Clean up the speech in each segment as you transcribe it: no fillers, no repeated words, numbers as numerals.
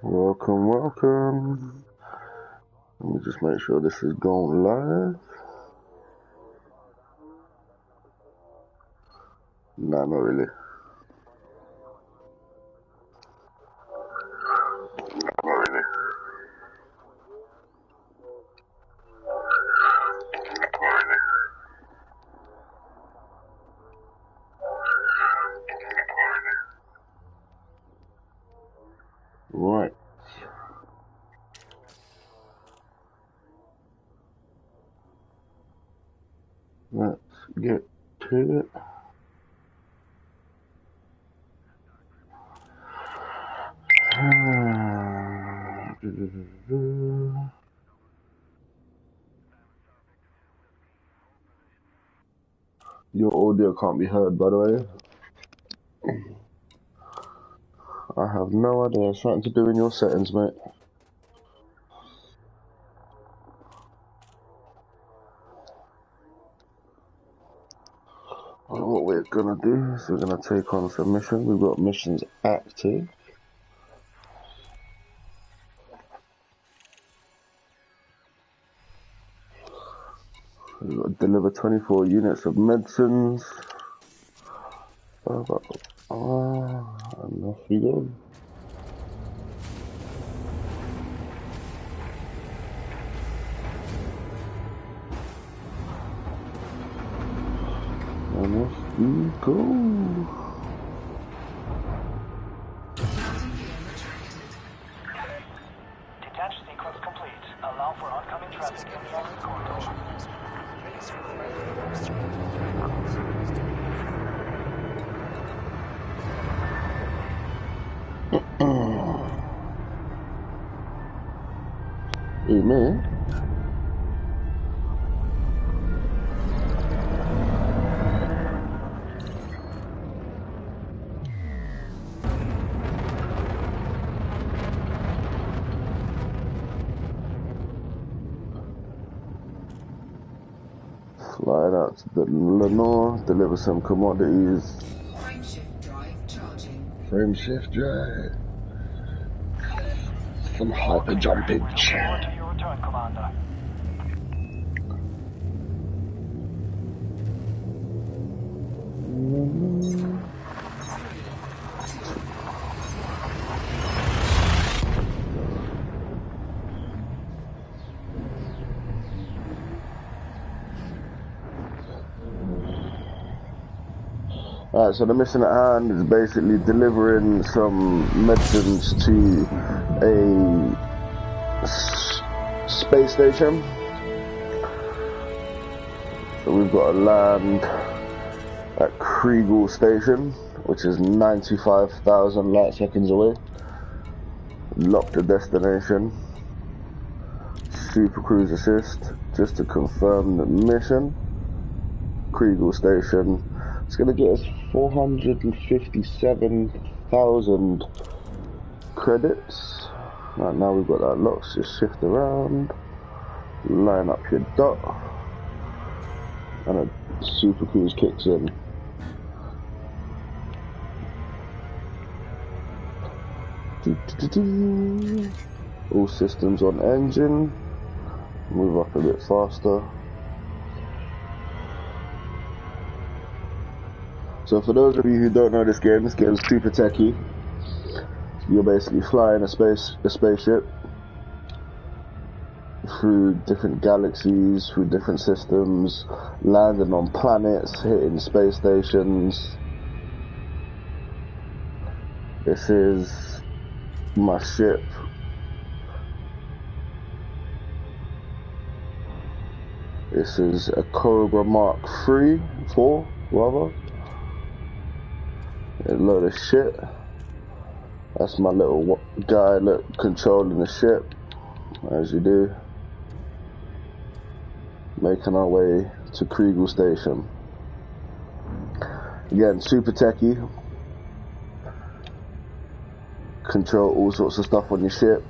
Welcome, welcome. Let me just make sure this is going live. Nah, not really. Not really. Right. Let's get to it. Your audio can't be heard, by the way. I have no idea. It's something to do in your settings, mate. What we're gonna do is we're gonna take on some missions. We've got missions active. We've got to deliver 24 units of medicines. And off we go. And off we go. Detach sequence complete. Allow for oncoming traffic in forward corridor. Hey, man. Flying out to the Lenore, deliver some commodities. Frameshift drive charging. Frameshift drive. Some hyper jumping. Look forward to your return, Commander. Alright, so the mission at hand is basically delivering some medicines to a space station. So we've got to land at Kriegel Station, which is 95,000 light seconds away. Lock the destination. Super Cruise assist, just to confirm the mission. Kriegel Station. It's going to get us 457,000 credits. Right, now we've got that locked, just shift around, line up your dot, and a Super Cruise kicks in. All systems on engine. Move up a bit faster. So for those of you who don't know this game's super techy. You're basically flying a spaceship through different galaxies, through different systems, landing on planets, hitting space stations. This is my ship. This is a Cobra Mark 4 rather. A load of shit. That's my little guy controlling the ship, as you do. Making our way to Kriegel Station. Again, super techy. Control all sorts of stuff on your ship.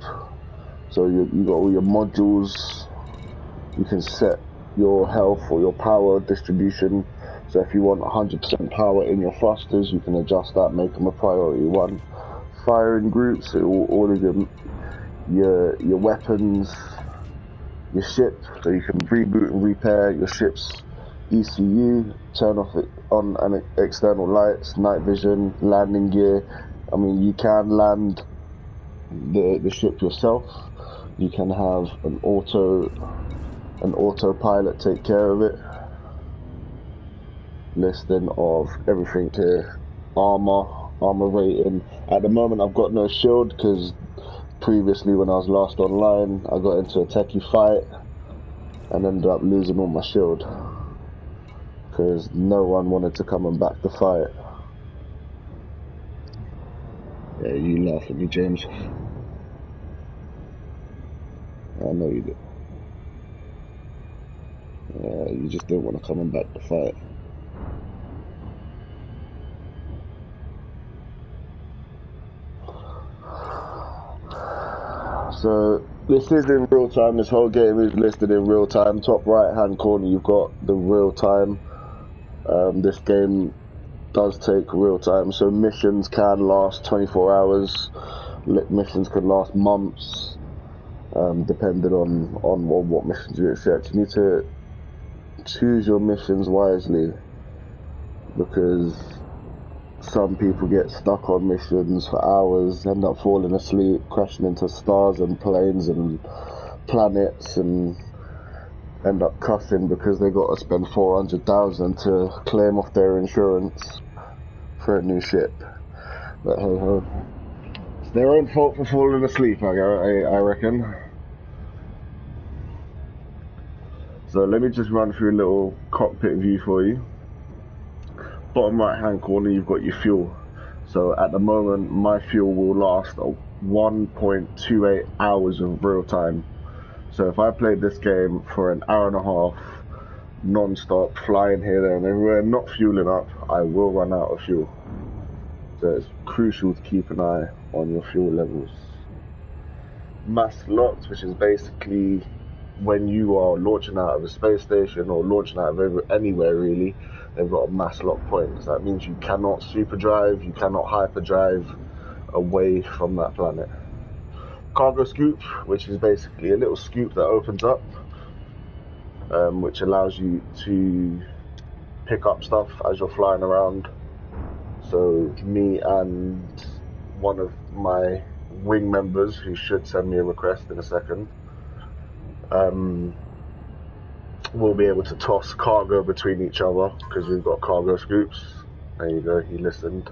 So you got all your modules. You can set your health or your power distribution. So if you want 100% power in your thrusters, you can adjust that, make them a priority 1. firing groups, all of your weapons, your ship, so you can reboot and repair your ship's ECU, turn off it on an external lights, night vision, landing gear. I mean, you can land the ship yourself. You can have an autopilot take care of it. Listing of everything here. Armor rating. At the moment I've got no shield because previously when I was last online I got into a techie fight and ended up losing all my shield because no one wanted to come and back the fight. Yeah, you laugh at me, James. I know you did. You just didn't want to come and back the fight. So this is in real time. This whole game is listed in real time. Top right hand corner you've got the real time. This game does take real time, so missions can last 24 hours. Missions can last months, depending on what missions you accept. You need to choose your missions wisely because some people get stuck on missions for hours, end up falling asleep, crashing into stars and planes and planets, and end up cussing because they got to spend 400,000 to claim off their insurance for a new ship. But hey ho, it's their own fault for falling asleep, I reckon. So let me just run through a little cockpit view for you. Bottom right hand corner you've got your fuel. So at the moment my fuel will last 1.28 hours of real time. So if I played this game for an hour and a half non-stop, flying here, there and everywhere, not fueling up, I will run out of fuel. So it's crucial to keep an eye on your fuel levels. Mass locked, which is basically when you are launching out of a space station or launching out of anywhere really, they've got a mass lock point. So that means you cannot super drive, you cannot hyperdrive away from that planet. Cargo scoop, which is basically a little scoop that opens up, which allows you to pick up stuff as you're flying around. So me and one of my wing members, who should send me a request in a second, we'll be able to toss cargo between each other because we've got cargo scoops. There you go, he listened.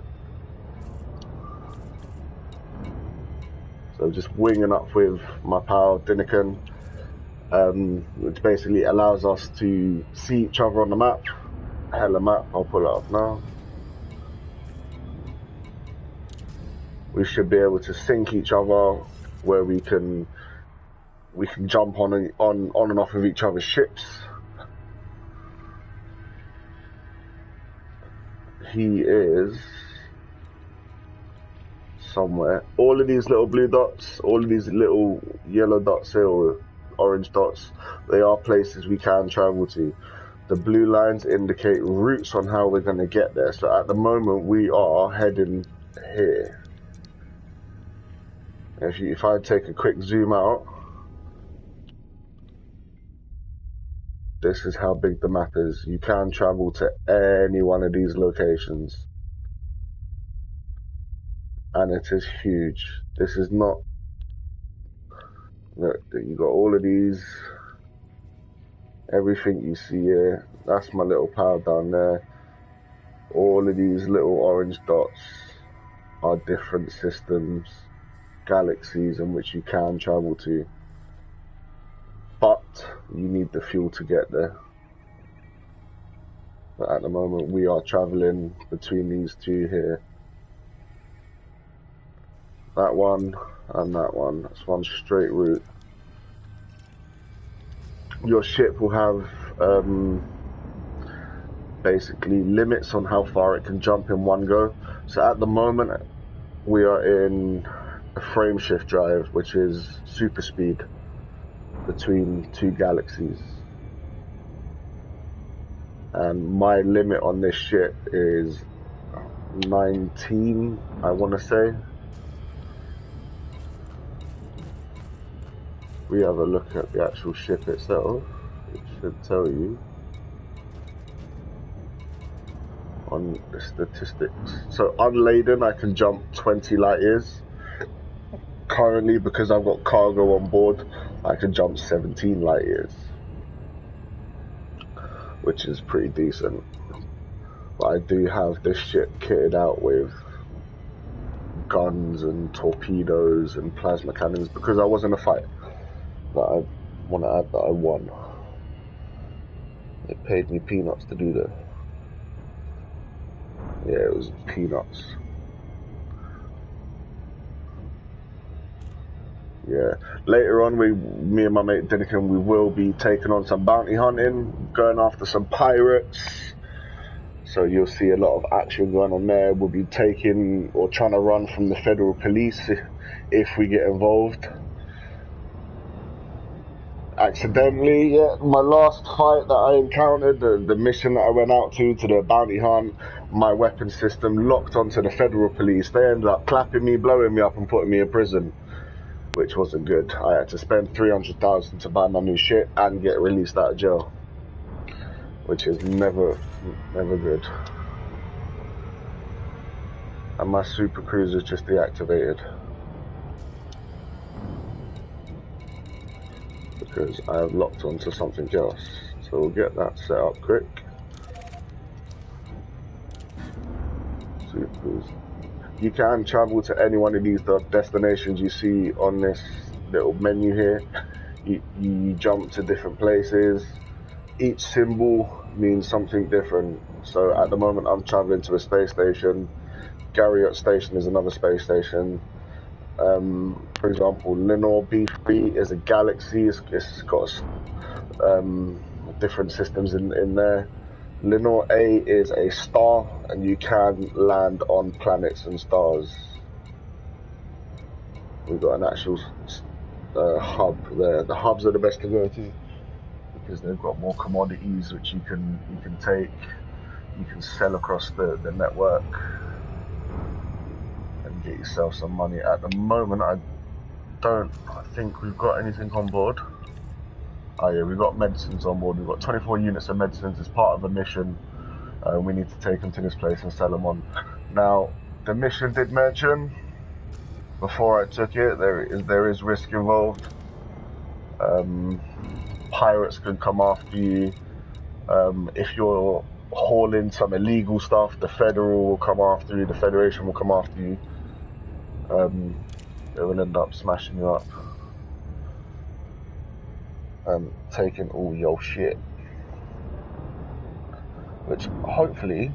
So just winging up with my pal dinaken, which basically allows us to see each other on the map. Hella map, I'll pull it up now. We should be able to sync each other where we can jump on and off of each other's ships. He is somewhere. All of these little blue dots, all of these little yellow dots here, or orange dots, they are places we can travel to. The blue lines indicate routes on how we're going to get there. So at the moment we are heading here. If I take a quick zoom out, this is how big the map is. You can travel to any one of these locations. And it is huge. This is not... Look, you got all of these. Everything you see here. That's my little pal down there. All of these little orange dots are different systems, galaxies in which you can travel to. But you need the fuel to get there. But at the moment we are traveling between these two here. That one and that one. That's one straight route. Your ship will have basically limits on how far it can jump in one go. So at the moment we are in a frame shift drive, which is super speed between two galaxies. And my limit on this ship is 19, I want to say. we have a look at the actual ship itself, it should tell you on the statistics. So unladen, I can jump 20 light years. Currently, because I've got cargo on board, I can jump 17 light years, which is pretty decent. But I do have this ship kitted out with guns and torpedoes and plasma cannons because I was in a fight that I want to add that I won. It paid me peanuts to do that. Yeah, it was peanuts. Yeah. Later on, me and my mate dinaken, we will be taking on some bounty hunting, going after some pirates. So you'll see a lot of action going on there. We'll be taking or trying to run from the federal police if we get involved. Accidentally, yeah, my last fight that I encountered, the mission that I went out to the bounty hunt, my weapon system locked onto the federal police. They ended up clapping me, blowing me up, and putting me in prison, which wasn't good. I had to spend 300,000 to buy my new shit and get released out of jail, which is never good. And my super cruiser's just deactivated because I have locked onto something else. So we'll get that set up quick. Super cruiser. You can travel to any one of these destinations you see on this little menu here. You jump to different places. Each symbol means something different. So at the moment I'm traveling to a space station. Garriott Station is another space station. For example, Lenore B3 is a galaxy. It's got different systems in there. Lenore A is a star, and you can land on planets and stars. We've got an actual hub there. The hubs are the best to go to because they've got more commodities which you can take. You can sell across the network and get yourself some money. At the moment, I think we've got anything on board. Oh yeah, we've got medicines on board. We've got 24 units of medicines as part of a mission. We need to take them to this place and sell them on. Now, the mission did mention before I took it, there is risk involved. Pirates can come after you. If you're hauling some illegal stuff, the Federal will come after you. The Federation will come after you. They will end up smashing you up and taking all your shit, which hopefully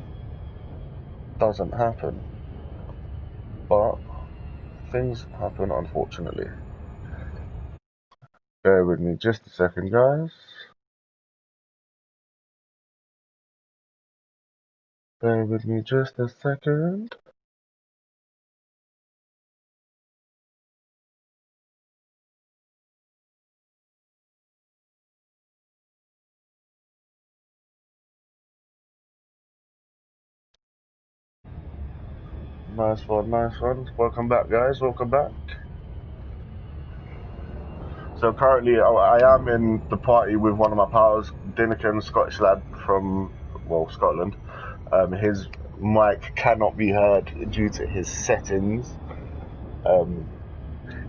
doesn't happen, but things happen unfortunately. Bear with me just a second, guys. Bear with me just a second. Nice one, nice one. Welcome back, guys. Welcome back. So currently, I am in the party with one of my pals, dinaken, Scottish lad from, well, Scotland. His mic cannot be heard due to his settings.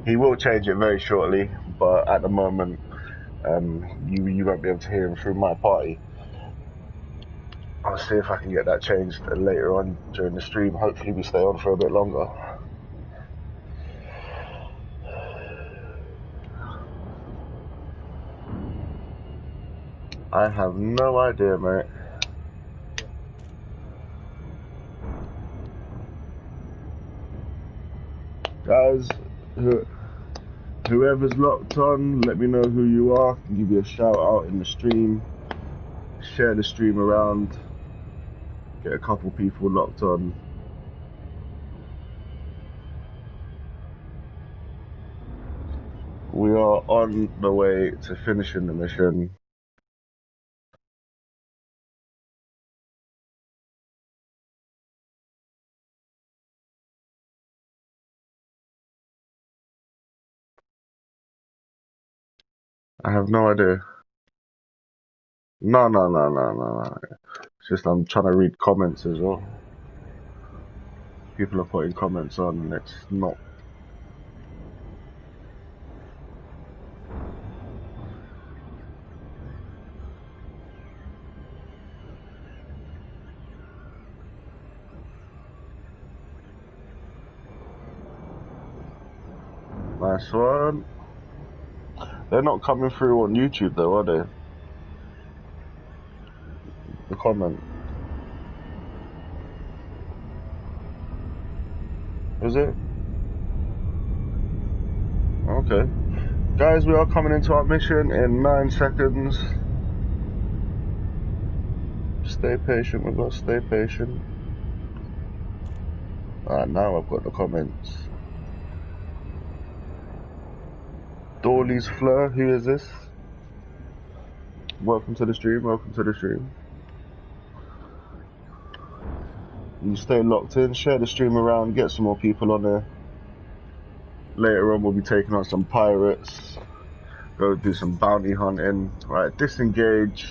He will change it very shortly, but at the moment, you won't be able to hear him through my party. I'll see if I can get that changed later on during the stream. Hopefully we stay on for a bit longer. I have no idea, mate. Guys, whoever's locked on, let me know who you are. I can give you a shout out in the stream. Share the stream around. Get a couple people locked on. We are on the way to finishing the mission. I have no idea. No. It's just I'm trying to read comments as well. People are putting comments on, and it's not. Nice one. They're not coming through on YouTube though, are they? The comment. Is it? Okay. Guys, we are coming into our mission in 9 seconds. Stay patient with us, stay patient. Alright, now I've got the comments. Dorley's Fleur, who is this? Welcome to the stream, welcome to the stream. You stay locked in, share the stream around, get some more people on there. Later on we'll be taking on some pirates. Go do some bounty hunting. Right, disengage.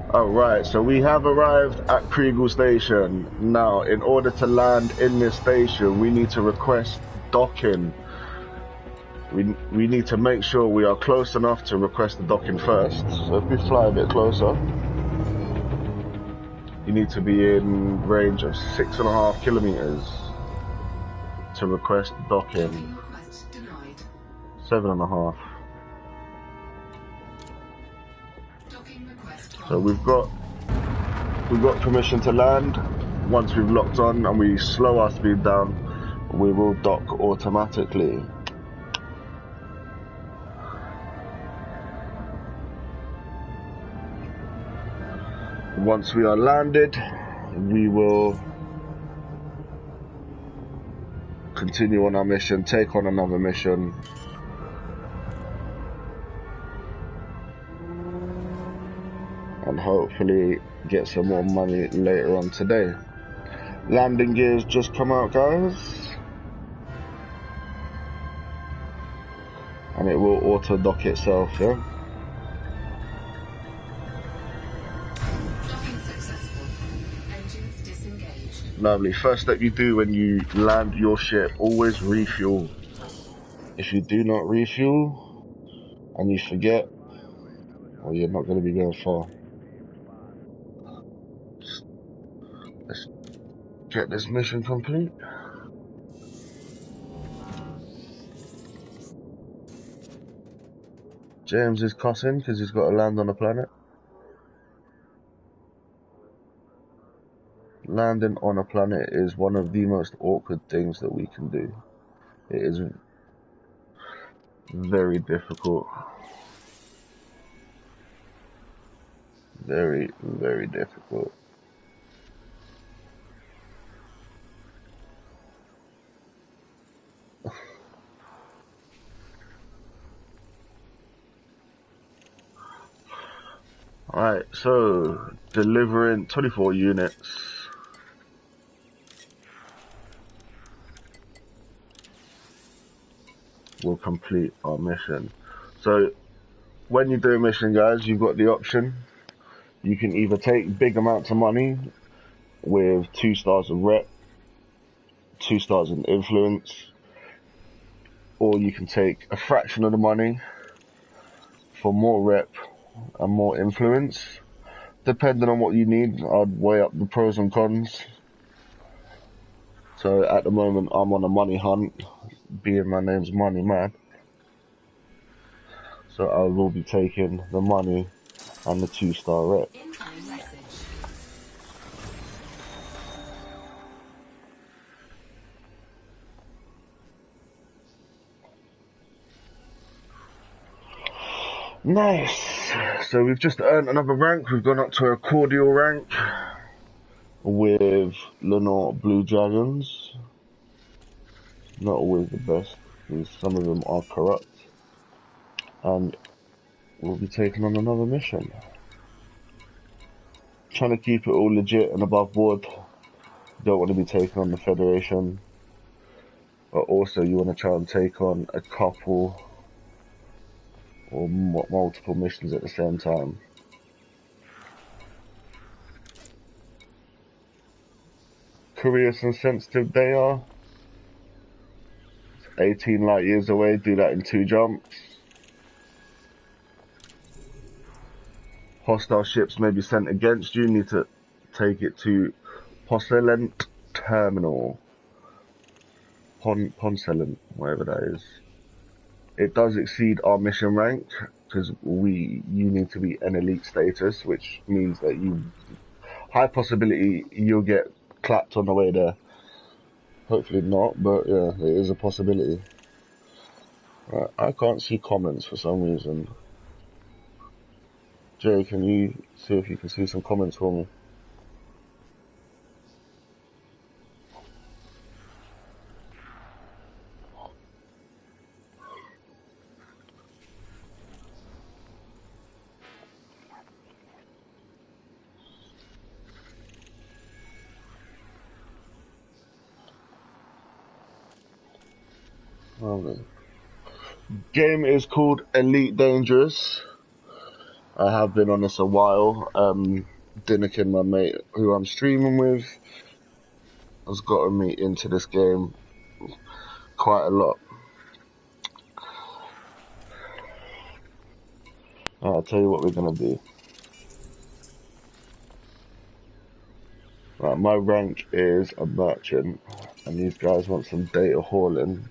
Alright, so we have arrived at Kriegel Station. Now, in order to land in this station, we need to request docking. We need to make sure we are close enough to request the docking first. So if we fly a bit closer, you need to be in range of 6.5 kilometers to request docking. 7.5. So we've got permission to land. Once we've locked on and we slow our speed down, we will dock automatically. Once we are landed, we will continue on our mission, take on another mission. And hopefully get some more money later on today. Landing gears just come out, guys. And it will auto dock itself, yeah? Lovely. First step you do when you land your ship, always refuel. If you do not refuel and you forget, well, you're not going to be going far. Let's get this mission complete. James is cussing because he's got to land on a planet. Landing on a planet is one of the most awkward things that we can do. It is very difficult. Very, very difficult. Alright, so delivering 24 units. Will complete our mission. So when you do a mission, guys, you've got the option. You can either take big amounts of money with 2 stars of rep, 2 stars in influence, or you can take a fraction of the money for more rep and more influence. Depending on what you need, I'd weigh up the pros and cons. So at the moment I'm on a money hunt, being my name's Money Man. So I will be taking the money and the 2-star rep. Nice. So we've just earned another rank. We've gone up to a cordial rank with Lenore Blue Dragons. Not always the best, because some of them are corrupt. And we'll be taking on another mission. Trying to keep it all legit and above board. Don't want to be taking on the Federation. but also you want to try and take on a couple or multiple missions at the same time. Curious and sensitive they are. 18 light years away, do that in 2 jumps. Hostile ships may be sent against you, need to take it to Poncelent Terminal. Poncelent, whatever that is. It does exceed our mission rank, because you need to be an elite status, which means that high possibility you'll get clapped on the way there. Hopefully not, but yeah, it is a possibility. Right, I can't see comments for some reason. Jay, can you see if you can see some comments for me? Game is called Elite Dangerous. I have been on this a while. Dinaken, my mate, who I'm streaming with, has gotten me into this game quite a lot. I'll tell you what we're gonna do. Right, my rank is a merchant, and these guys want some data hauling.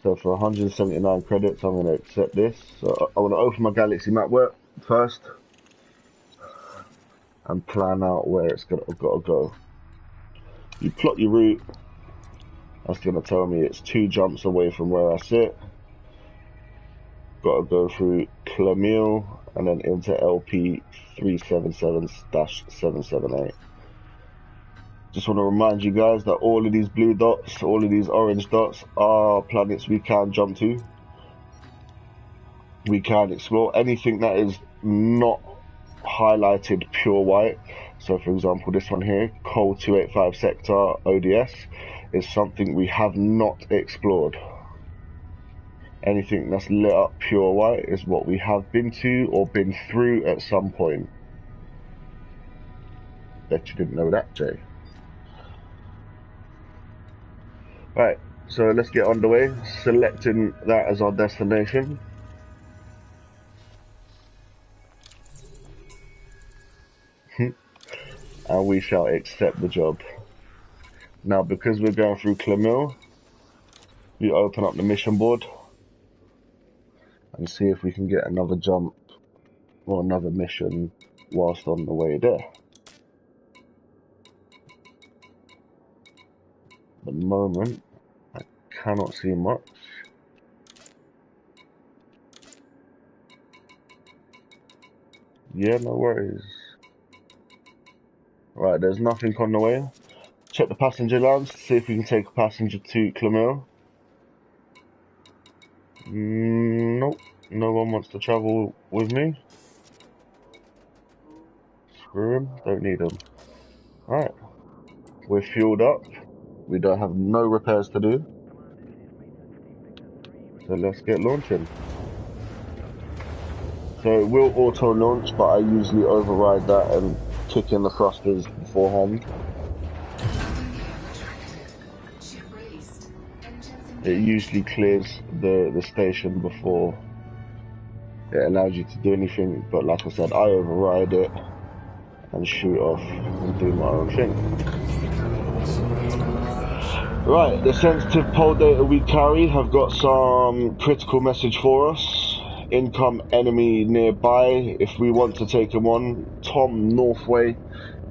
So for 179 credits, I'm gonna accept this. So I want to open my galaxy map work first, and plan out where it's gotta go. You plot your route. That's gonna tell me it's 2 jumps away from where I sit. Gotta go through Clamille and then into LP 377-778. Just want to remind you guys that all of these blue dots, all of these orange dots are planets we can jump to. We can explore anything that is not highlighted pure white. So for example, this one here, Col 285 Sector ODS, is something we have not explored. Anything that's lit up pure white is what we have been to or been through at some point. Bet you didn't know that, Jay. Right, so let's get underway, selecting that as our destination. And we shall accept the job. Now, because we're going through Clamille, you open up the mission board and see if we can get another jump or another mission whilst on the way there. At the moment, I cannot see much. Yeah, no worries. Right, there's nothing on the way. Check the passenger lounge to see if we can take a passenger to Clamille. Nope, no one wants to travel with me. Screw him, don't need him. Alright, we're fueled up. We don't have no repairs to do. So let's get launching. So it will auto launch, but I usually override that and kick in the thrusters beforehand. It usually clears the station before it allows you to do anything, but like I said, I override it and shoot off and do my own thing. Right, the sensitive pole data we carry have got some critical message for us. Income enemy nearby. If we want to take him on, Tom Northway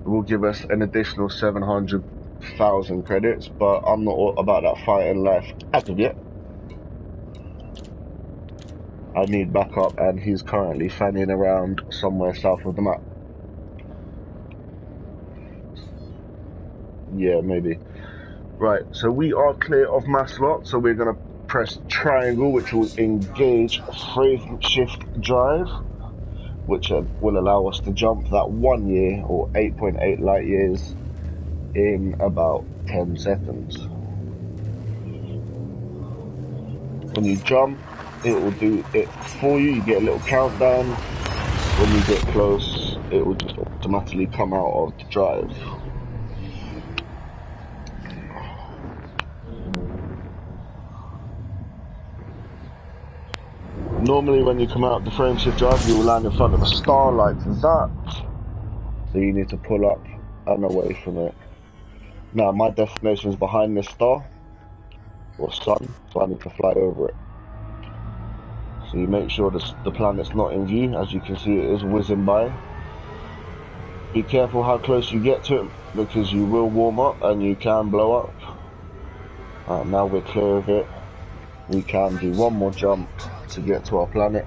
will give us an additional 700,000 credits, but I'm not all about that fighting life as of yet. I need backup, and he's currently fanning around somewhere south of the map. Yeah, maybe. Right, so we are clear of Maslot, so we're going to press triangle, which will engage frame shift drive, which will allow us to jump that 1 year or 8.8 light years in about 10 seconds. When you jump, it will do it for you. You get a little countdown. When you get close, it will just automatically come out of the drive. Normally when you come out of the frame shift drive, you will land in front of a star like that. So you need to pull up and away from it. Now my destination is behind this star, or sun, so I need to fly over it. So you make sure the planet's not in view. As you can see, it is whizzing by. Be careful how close you get to it, because you will warm up and you can blow up. Now we're clear of it. We can do one more jump to get to our planet.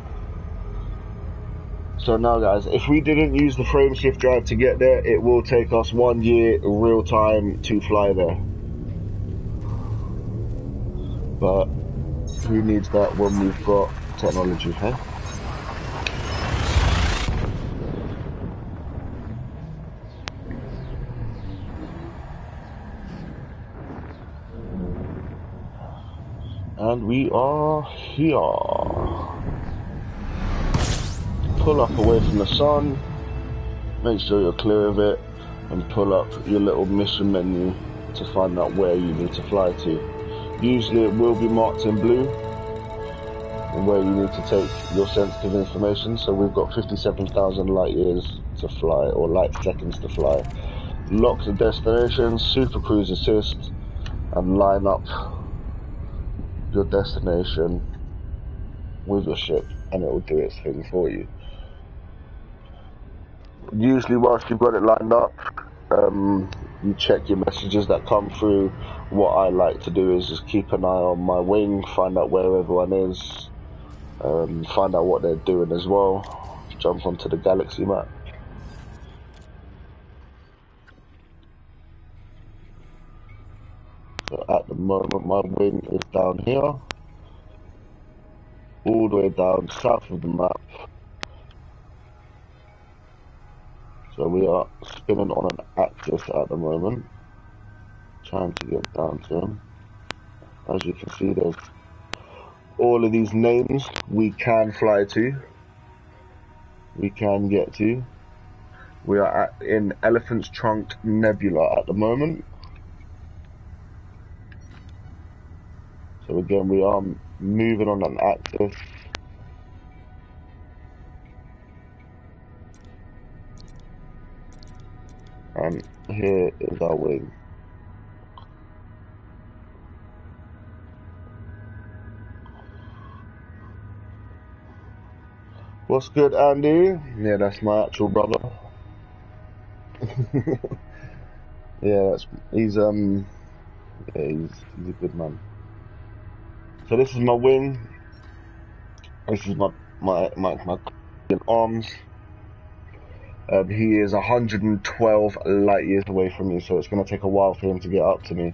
So now guys, if we didn't use the frame shift drive to get there, it will take us 1 year real time to fly there. But who needs that when we've got technology, huh? And we are here. Pull up away from the sun, make sure you're clear of it, and pull up your little mission menu to find out where you need to fly to. Usually it will be marked in blue, and where you need to take your sensitive information. So we've got 57,000 light years to fly, or light seconds to fly. Lock the destination, super cruise assist, and line up your destination with your ship, and it will do its thing for you. Usually whilst you've got it lined up, you check your messages that come through. What I like to do is just keep an eye on my wing, find out where everyone is, find out what they're doing as well, jump onto the galaxy map. So at the moment my wing is down here, all the way down south of the map. So we are spinning on an axis at the moment, trying to get down to him. As you can see, there's all of these names we can fly to, we can get to. We are in Elephant's Trunk Nebula at the moment. So again, we are moving on an axis. And here is our wing. What's good, Andy? Yeah, that's my actual brother. Yeah, he's a good man. So this is my wing. This is my arms. He is 112 light years away from me, so it's going to take a while for him to get up to me.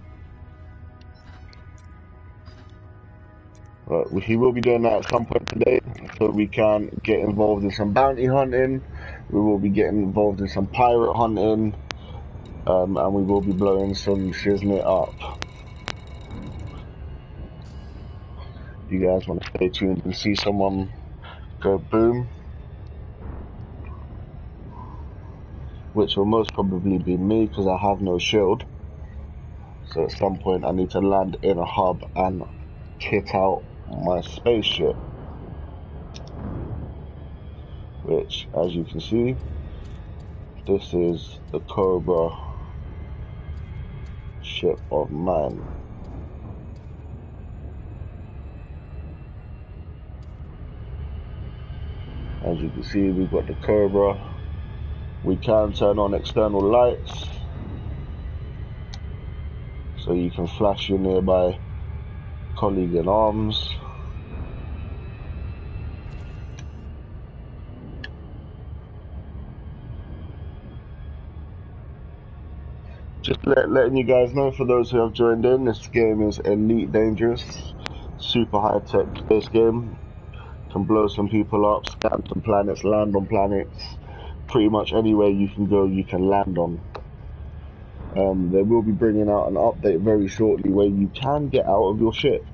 But he will be doing that at some point today, so we can get involved in some bounty hunting. We will be getting involved in some pirate hunting, and we will be blowing some shiznit up. You guys want to stay tuned and see someone go boom, which will most probably be me because I have no shield. So at some point I need to land in a hub and kit out my spaceship, which, as you can see, this is the Cobra ship of mine. As you can see, we've got the Cobra. We can turn on external lights, so you can flash your nearby colleague in arms. Just letting you guys know, for those who have joined in, this game is Elite Dangerous, super high tech space game. Can blow some people up, scan some planets, land on planets. Pretty much anywhere you can go, you can land on. They will be bringing out an update very shortly where you can get out of your ship.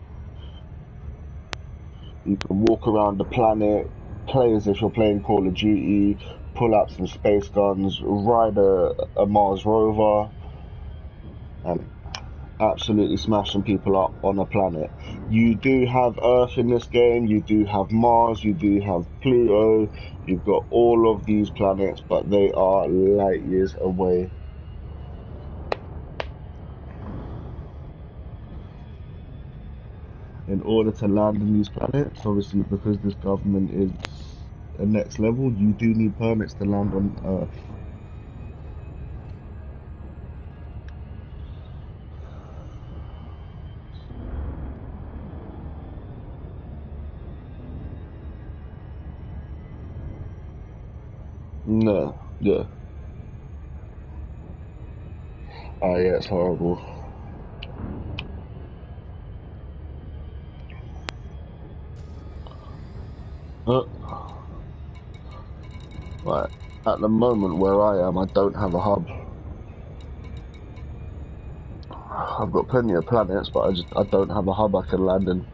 You can walk around the planet, play as if you're playing Call of Duty, pull out some space guns, ride a Mars rover, and absolutely smashing people up on a planet. You do have Earth in this game, you do have Mars, you do have Pluto, you've got all of these planets, but they are light years away. In order to land on these planets, obviously because this government is a next level, you do need permits to land on Earth. No, yeah. Oh yeah, it's horrible. Right, at the moment where I am, I don't have a hub. I've got plenty of planets, but I don't have a hub I can land in.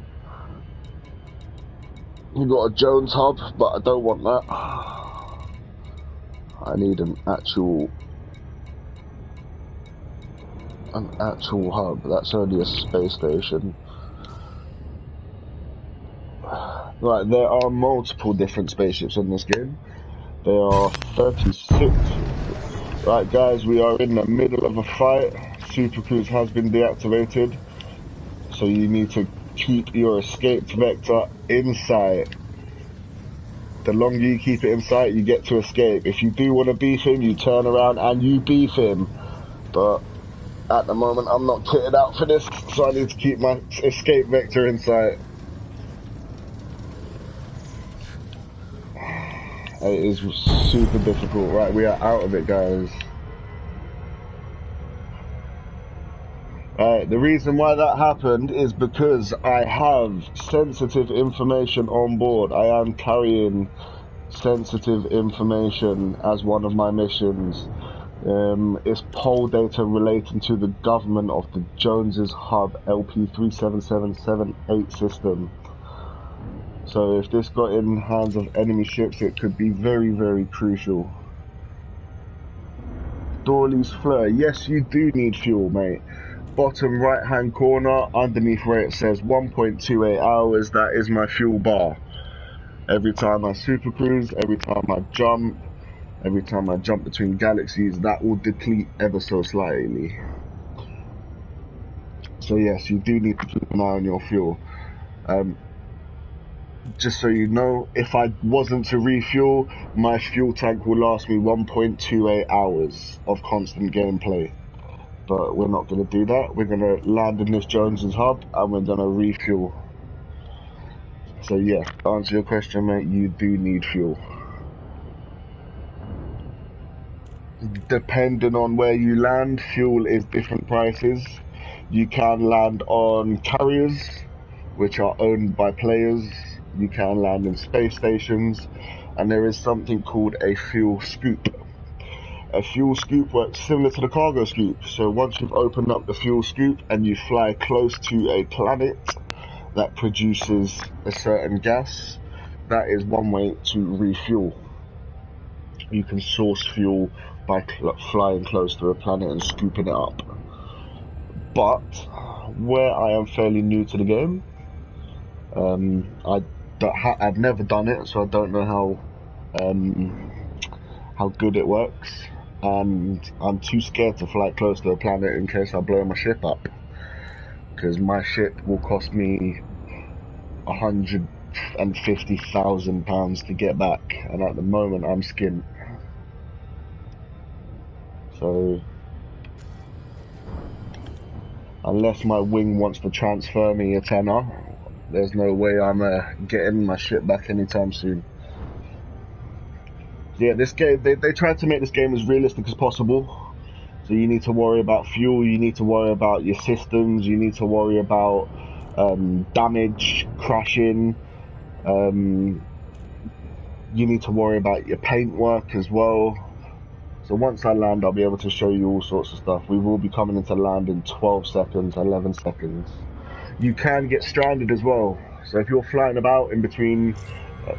We've got a Jones hub, but I don't want that. I need an actual hub. That's only a space station. Right, there are multiple different spaceships in this game. There are 36. Right, guys, we are in the middle of a fight. Super Cruise has been deactivated, so you need to keep your escaped vector in sight. The longer you keep it in sight, you get to escape. If you do want to beef him, you turn around and you beef him. But at the moment, I'm not kitted out for this, so I need to keep my escape vector in sight. It is super difficult. Right, we are out of it, guys. The reason why that happened is because I have sensitive information on board. I am carrying sensitive information as one of my missions. It's poll data relating to the government of the Joneses Hub LP37778 system. So if this got in the hands of enemy ships, it could be very, very crucial. Dorley's Fleur. Yes, you do need fuel, mate. Bottom right hand corner, underneath where it says 1.28 hours, that is my fuel bar. Every time I super cruise, every time I jump between galaxies, that will deplete ever so slightly. So yes, you do need to keep an eye on your fuel. Just so you know, if I wasn't to refuel, my fuel tank will last me 1.28 hours of constant gameplay. But we're not going to do that. We're going to land in this Jones's hub and we're going to refuel. So yeah, to answer your question, mate, you do need fuel. Depending on where you land, fuel is different prices. You can land on carriers, which are owned by players. You can land in space stations, and there is something called a fuel scoop. A fuel scoop works similar to the cargo scoop. So once you've opened up the fuel scoop and you fly close to a planet that produces a certain gas, that is one way to refuel. You can source fuel by flying close to a planet and scooping it up. But where I am fairly new to the game, I've never done it, so I don't know how good it works, and I'm too scared to fly close to a planet in case I blow my ship up, because my ship will cost me £150,000 to get back, and at the moment I'm skint. So unless my wing wants to transfer me a tenner, there's no way I'm getting my ship back anytime soon. Yeah, this game, they tried to make this game as realistic as possible. So you need to worry about fuel, you need to worry about your systems, you need to worry about damage, crashing, you need to worry about your paintwork as well. So once I land, I'll be able to show you all sorts of stuff. We will be coming into land in 12 seconds, 11 seconds. You can get stranded as well. So if you're flying about in between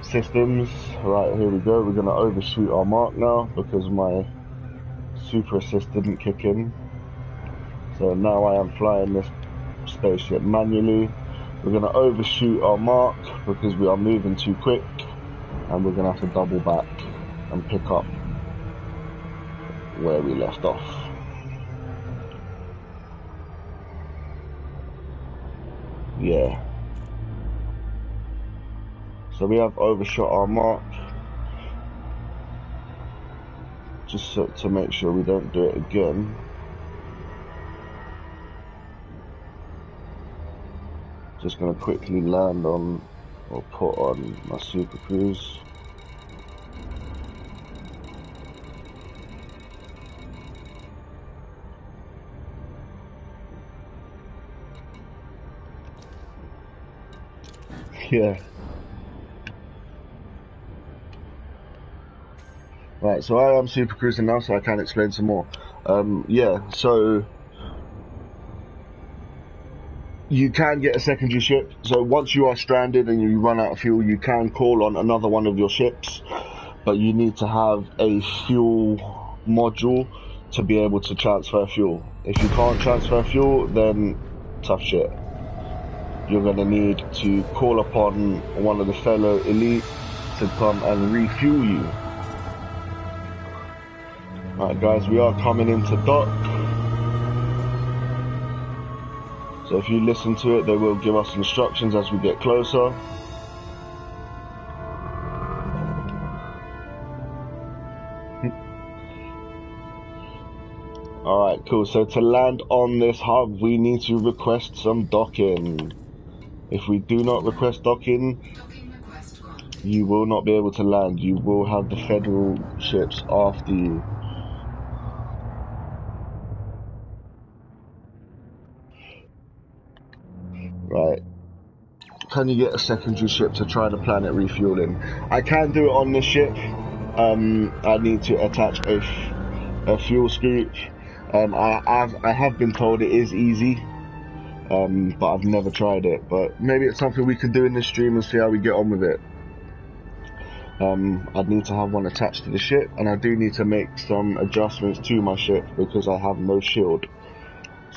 systems, right, here we go. We're going to overshoot our mark now because my super assist didn't kick in. So now I am flying this spaceship manually. We're going to overshoot our mark because we are moving too quick, and we're going to have to double back and pick up where we left off. Yeah. So we have overshot our mark, just so, to make sure we don't do it again. Just going to quickly land on, or put on my super cruise. Yeah. Right, so I am super cruising now, so I can explain some more. Yeah, so you can get a secondary ship. So once you are stranded and you run out of fuel, you can call on another one of your ships, but you need to have a fuel module to be able to transfer fuel. If you can't transfer fuel, then tough shit. You're going to need to call upon one of the fellow elite to come and refuel you. Alright guys, we are coming into dock. So if you listen to it, they will give us instructions as we get closer. Alright, cool. So to land on this hub, we need to request some docking. If we do not request docking, you will not be able to land. You will have the federal ships after you. Right. Can you get a secondary ship to try the planet refueling? I can do it on this ship. I need to attach a fuel scoop. I have been told it is easy, but I've never tried it. But maybe it's something we could do in this stream and see how we get on with it. I'd need to have one attached to the ship, and I do need to make some adjustments to my ship because I have no shield.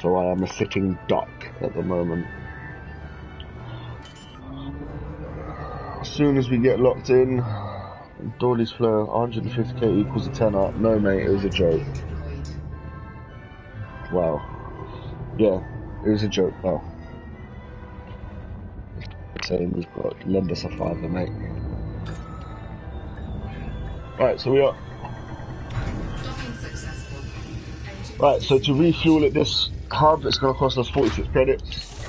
So I am a sitting duck at the moment. As soon as we get locked in, Dory's flow, 150k equals a tenner. No mate, it was a joke. Wow. Yeah, it was a joke. Oh. Saying we've got, lend us a fiver, mate. Right, so we are... Right, so to refuel at this hub, it's going to cost us 46 credits.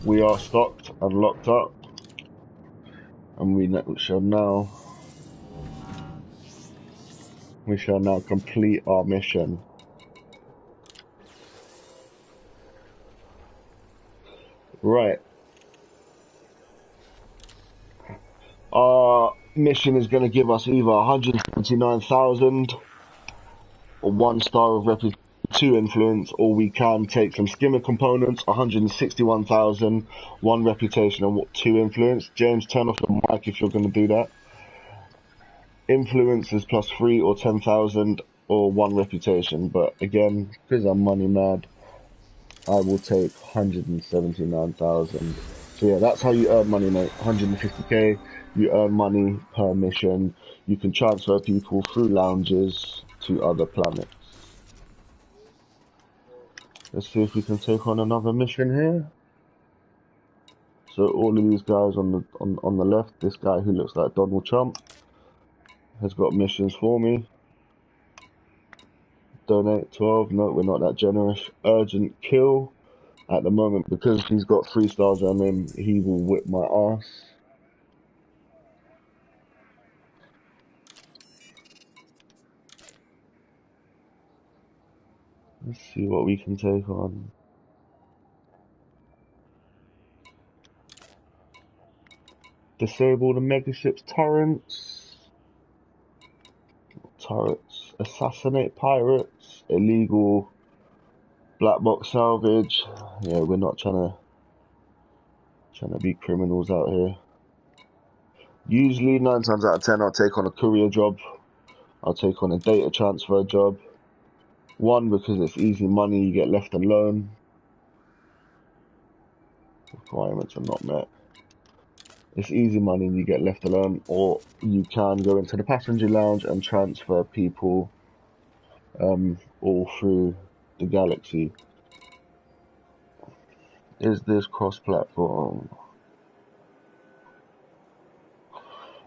We are stocked and locked up. And we shall now complete our mission. Right. Our mission is going to give us either 179,000 or 1 star of reputation, 2 influence, or we can take some skimmer components, 161,000, 1 reputation and 2 influence. James, turn off the mic if you're going to do that. Influence is +3 or 10,000 or 1 reputation, but again, because I'm money mad, I will take 179,000. So yeah, that's how you earn money, mate. 150k, you earn money per mission. You can transfer people through lounges to other planets. Let's see if we can take on another mission here. So all of these guys on the left, this guy who looks like Donald Trump has got missions for me. Donate 12. No, we're not that generous. Urgent kill. At the moment, because he's got 3 stars on him, he will whip my ass. Let's see what we can take on. Disable the megaship's turrets. Turrets. assassinate pirates, illegal black box salvage. Yeah, we're not trying to be criminals out here. Usually 9 times out of 10 I'll take on a courier job. I'll take on a data transfer job. One, because it's easy money, you get left alone. Requirements are not met. It's easy money and you get left alone, or you can go into the passenger lounge and transfer people all through the galaxy. Is this cross-platform?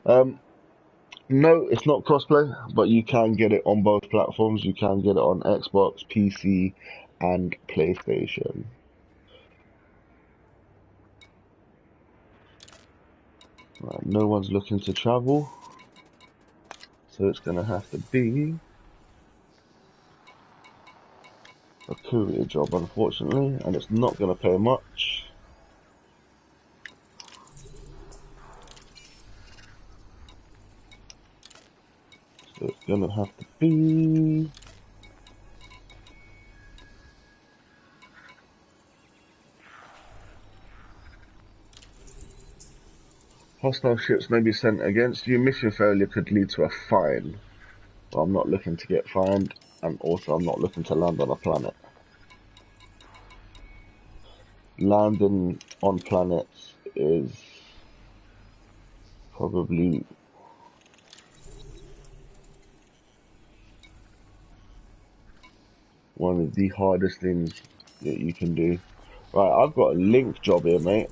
No, it's not crossplay, but you can get it on both platforms. You can get it on Xbox, PC, and PlayStation. Right, no one's looking to travel, so it's gonna have to be a courier job, unfortunately, and it's not gonna pay much. So it's gonna have to be hostile ships may be sent against you. Mission failure could lead to a fine. But I'm not looking to get fined, and also I'm not looking to land on a planet. Landing on planets is probably one of the hardest things that you can do. Right, I've got a link job here, mate.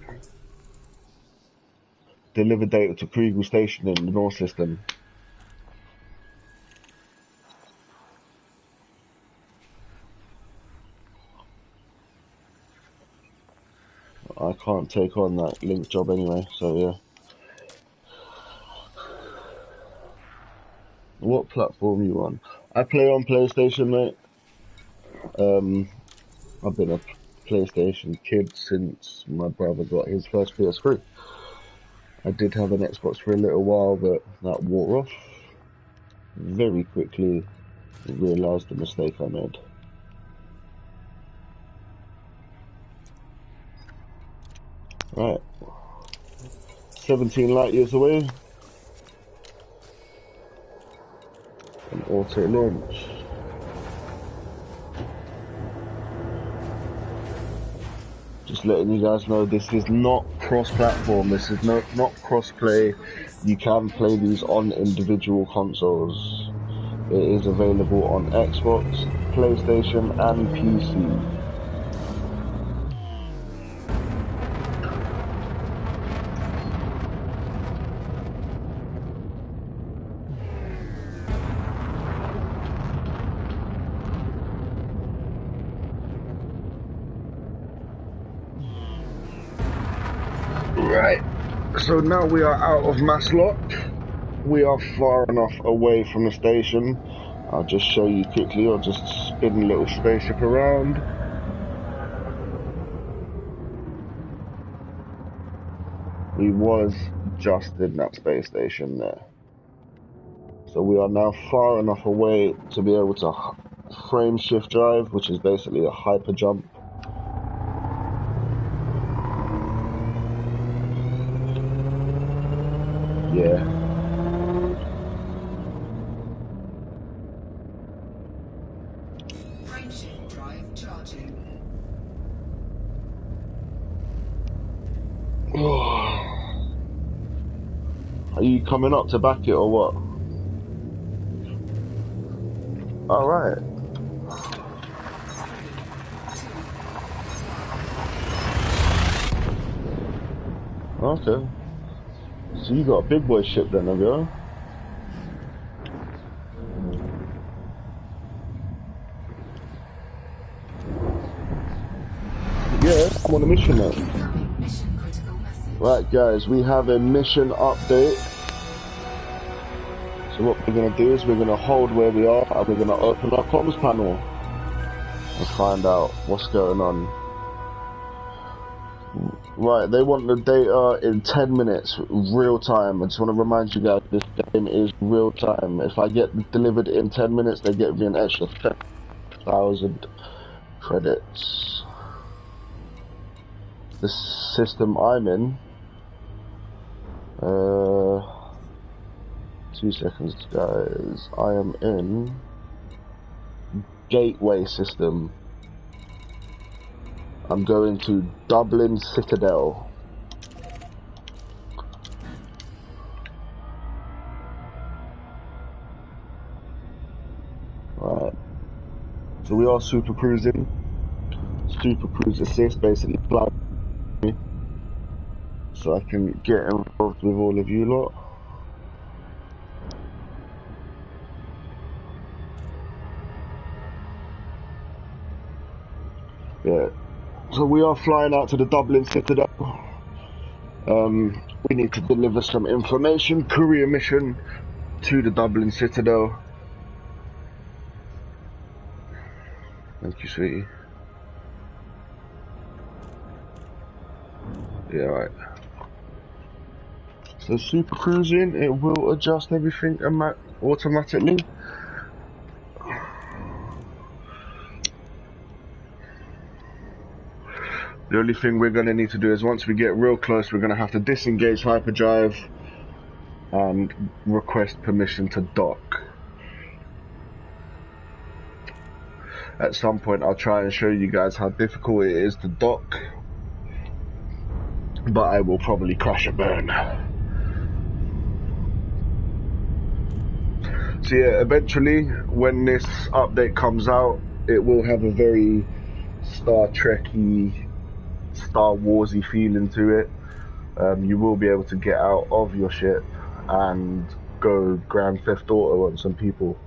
Deliver data to Kriegel Station in the North System. I can't take on that link job anyway, so yeah. What platform you on? I play on PlayStation, mate. I've been a PlayStation kid since my brother got his first PS3. I did have an Xbox for a little while, but that wore off. Very quickly realised the mistake I made. Right. 17 light years away. And auto launch. Just letting you guys know, this is not cross-platform. This is not cross-play. You can play these on individual consoles. It is available on Xbox, PlayStation, and PC. Right, so now we are out of Maslock. We are far enough away from the station. I'll just show you quickly. I'll just spin a little spaceship around. We was just in that space station there. So we are now far enough away to be able to frame shift drive, which is basically a hyper jump. Yeah. Frame shift drive charging. Are you coming up to back it or what? Alright. Okay. So you got a big boy ship then, have you? Yeah, I'm on a mission now. Mission critical message. Right guys, we have a mission update. So what we're going to do is we're going to hold where we are and we're going to open our comms panel and find out what's going on. Right, they want the data in 10 minutes, real time. I just want to remind you guys, this game is real time. If I get delivered in 10 minutes, they get me an extra 10,000 credits. The system I'm in, 2 seconds guys, I am in Gateway system. I'm going to Dublin Citadel. Right, so we are super cruising. Super cruise assist, basically fly me, so I can get involved with all of you lot. Yeah, so we are flying out to the Dublin Citadel. We need to deliver some information, courier mission to the Dublin Citadel. Thank you, sweetie. Yeah, right. So super cruising, it will adjust everything automatically. The only thing we're going to need to do is once we get real close, we're going to have to disengage hyperdrive and request permission to dock. At some point I'll try and show you guys how difficult it is to dock, but I will probably crash and burn. So yeah, eventually when this update comes out, it will have a very Star Trek-y, Star Wars-y feeling to it. You will be able to get out of your ship and go Grand Theft Auto on some people.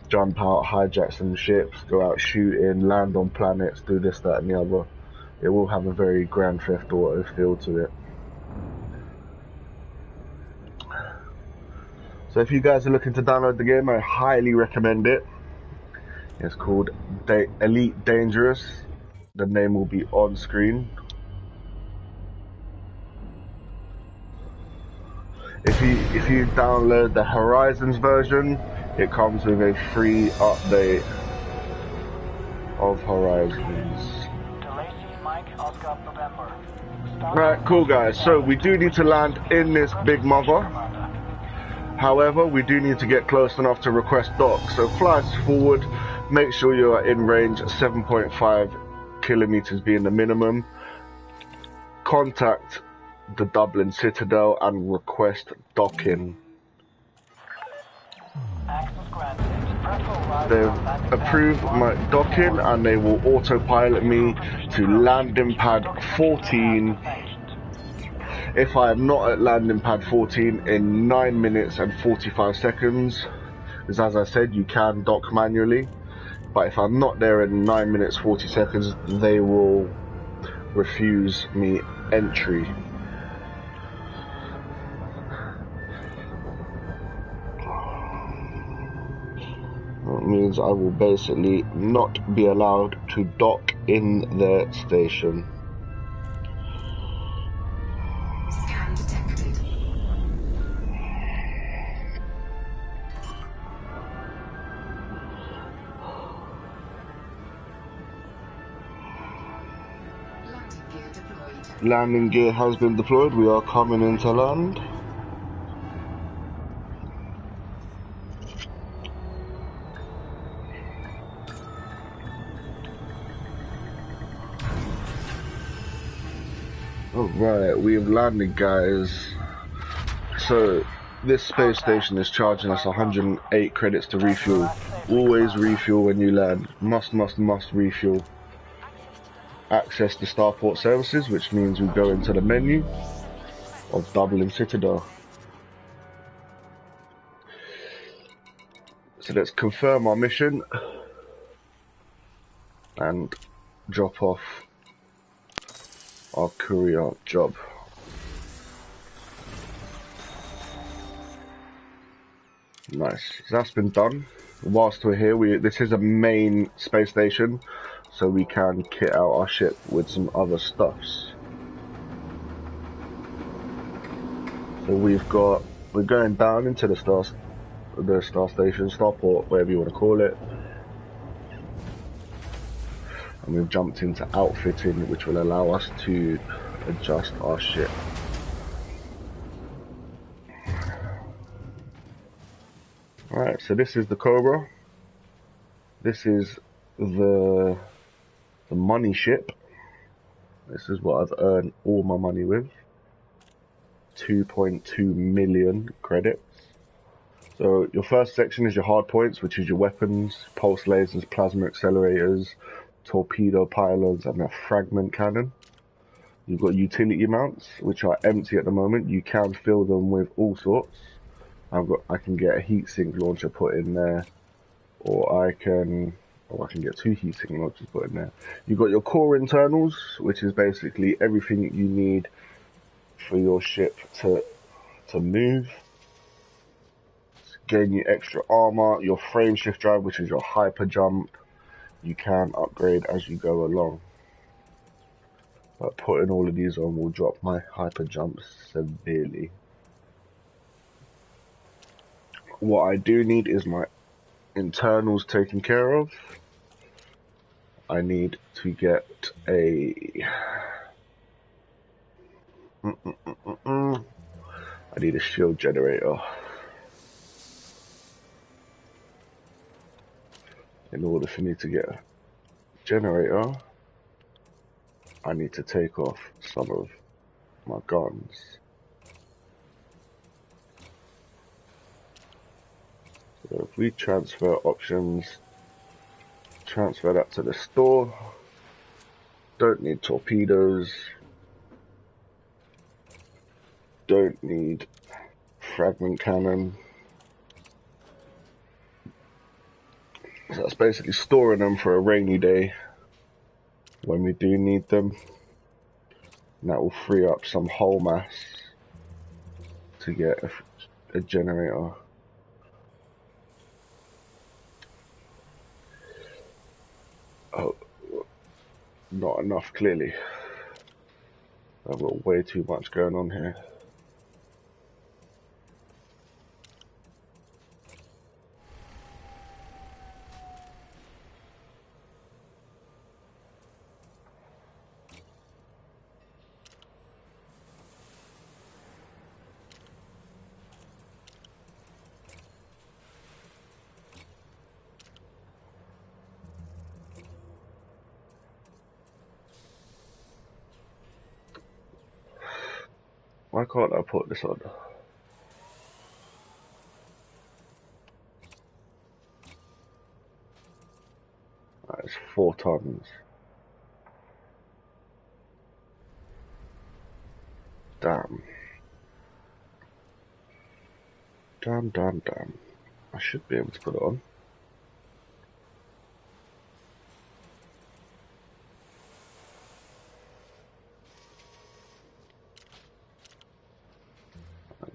Jump out, hijack some ships, go out shooting, land on planets, do this, that and the other. It will have a very Grand Theft Auto feel to it. So if you guys are looking to download the game, I highly recommend it. It's called Elite Dangerous. The name will be on screen. If you download the Horizons version, it comes with a free update of Horizons. Right, cool guys, so we do need to land in this big mother. However, we do need to get close enough to request dock. So fly us forward, make sure you are in range, 7.5 kilometers being the minimum. Contact the Dublin Citadel and request docking. They've approved my docking and they will autopilot me to landing pad 14. If I am not at landing pad 14 in 9 minutes and 45 seconds, because as I said, you can dock manually, but if I'm not there in 9 minutes 40 seconds, they will refuse me entry. That means I will basically not be allowed to dock in their station. Scan detected. Landing gear deployed. Landing gear has been deployed. We are coming into land. Alright, we have landed guys. So this space station is charging us 108 credits to refuel. Always refuel when you land. Must refuel. Access the starport services, which means we go into the menu of Dublin Citadel. So let's confirm our mission and drop off our courier job. Nice. So that's been done. Whilst we're here, this is a main space station, so we can kit out our ship with some other stuffs. So we're going down into the star station, starport, whatever you want to call it. And we've jumped into outfitting, which will allow us to adjust our ship. Alright, so this is the Cobra. This is the money ship. This is what I've earned all my money with. 2.2 million credits. So your first section is your hard points, which is your weapons, pulse lasers, plasma accelerators, torpedo pylons, and a fragment cannon. You've got utility mounts, which are empty at the moment. You can fill them with all sorts. I can get a heatsink launcher put in there, or I can get 2 heatsink launchers put in there. You've got your core internals, which is basically everything you need for your ship to move. Gain you extra armor, your frame shift drive, which is your hyper jump. You can upgrade as you go along. But putting all of these on will drop my hyper jump severely. What I do need is my internals taken care of. I need to get a I need a shield generator. In order for me to get a generator, I need to take off some of my guns. So if we transfer options, transfer that to the store. Don't need torpedoes. Don't need fragment cannon. So that's basically storing them for a rainy day when we do need them. And that will free up some hull mass to get a generator. Oh, not enough, clearly. I've got way too much going on here. Why can't I put this on? It's 4 tons. Damn. Damn. I should be able to put it on.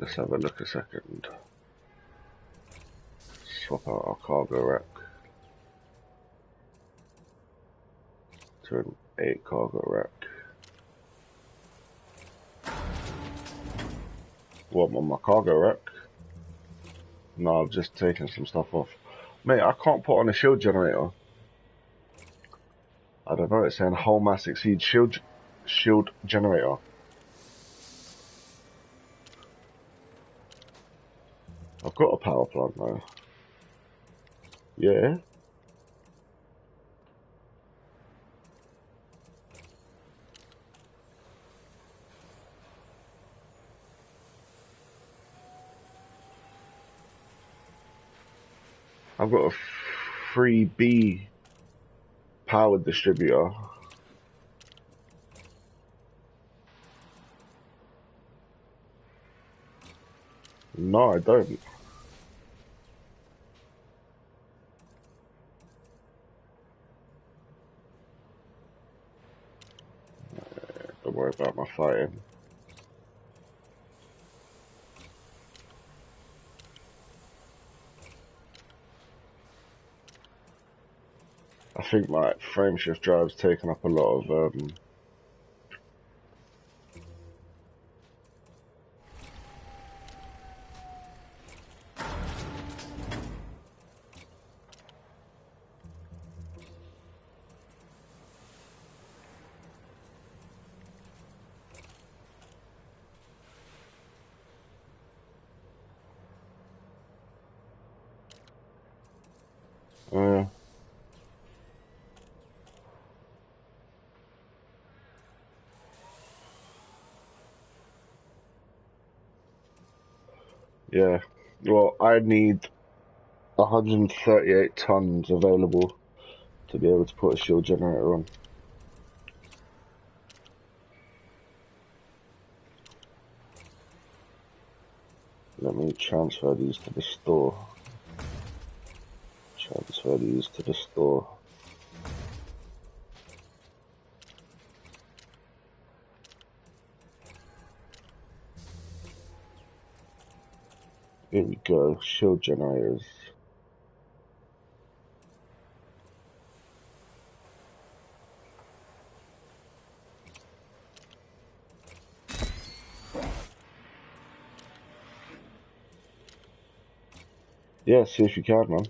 Let's have a look a second. Swap out our cargo rack to an 8 cargo rack. What, on my cargo rack? No, I've just taken some stuff off. Mate, I can't put on a shield generator. I don't know, it's saying hull mass exceeds shield generator. I've got a power plant though. Yeah. I've got a 3B power distributor. No, I don't. Don't worry about my fighting. I think my frame shift drive's taken up a lot of Uh, yeah. Well, I need 138 tons available to be able to put a shield generator on. Let me transfer these to the store. Transfer these to the store. Here we go. Shield generators. Yeah, see if you can, man.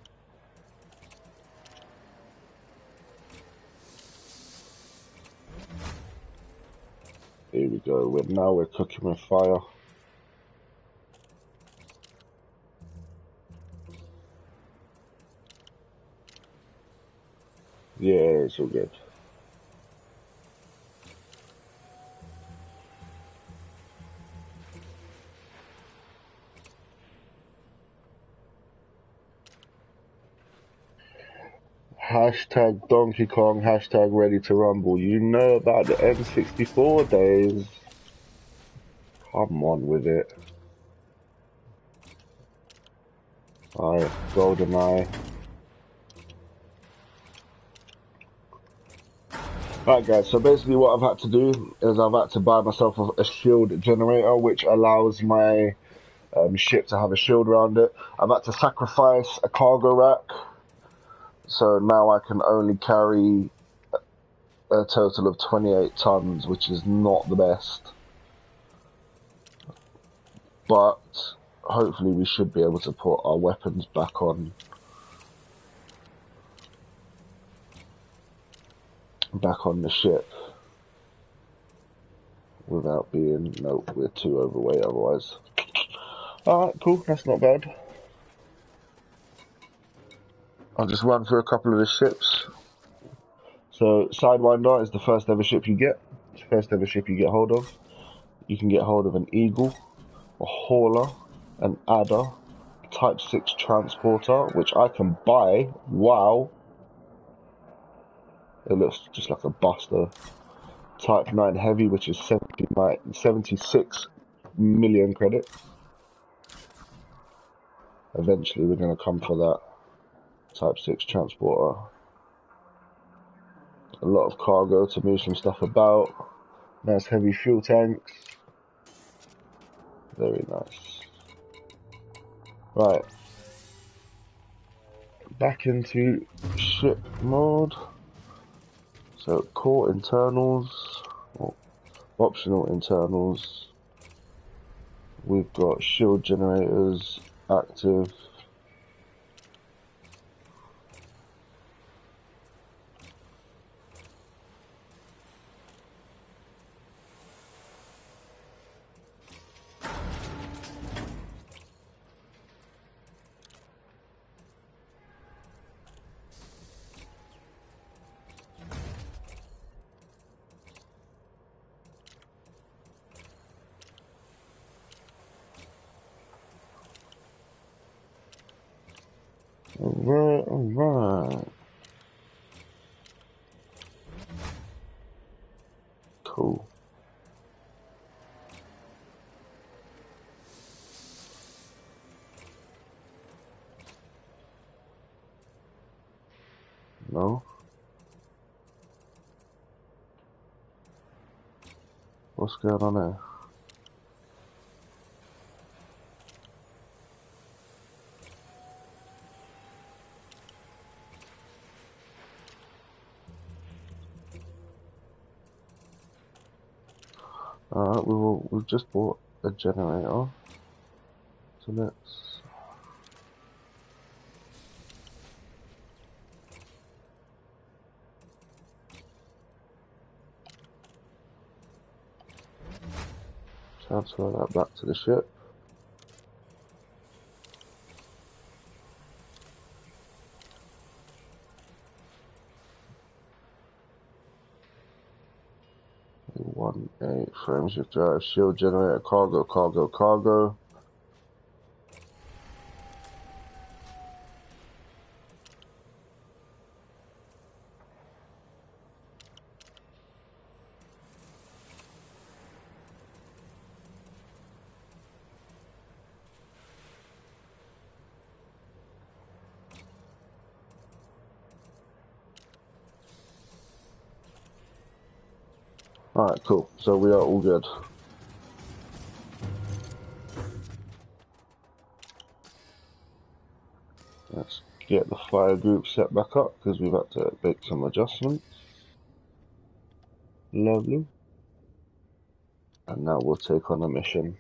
Here we go. Now we're cooking with fire. Yeah, it's all good. Hashtag Donkey Kong, hashtag ready to rumble. You know about the N64 days. Come on with it. Alright, GoldenEye. Alright guys, so basically what I've had to do is I've had to buy myself a shield generator which allows my ship to have a shield around it. I've had to sacrifice a cargo rack, so now I can only carry a total of 28 tons, which is not the best. But hopefully we should be able to put our weapons back on the ship without being, nope, we're too overweight otherwise. Alright, cool, that's not bad. I'll just run through a couple of the ships. So Sidewinder is the first ever ship you get. It's the first ever ship you get hold of. You can get hold of an Eagle, a Hauler, an Adder, Type 6 Transporter, which I can buy. Wow. It looks just like a Buster. Type 9 Heavy, which is 76 million credits. Eventually we're going to come for that Type 6 Transporter. A lot of cargo to move some stuff about. Nice heavy fuel tanks. Very nice. Right. Back into ship mode. So core internals, or optional internals. We've got shield generators active. Alright, alright. Cool. No? What's going on there? Alright, we've just bought a generator. So let's transfer that back to the ship. 1-8 frames of drive, shield generator, cargo, cargo, cargo. Alright, cool. So we are all good. Let's get the fire group set back up because we've had to make some adjustments. Lovely. And now we'll take on a mission.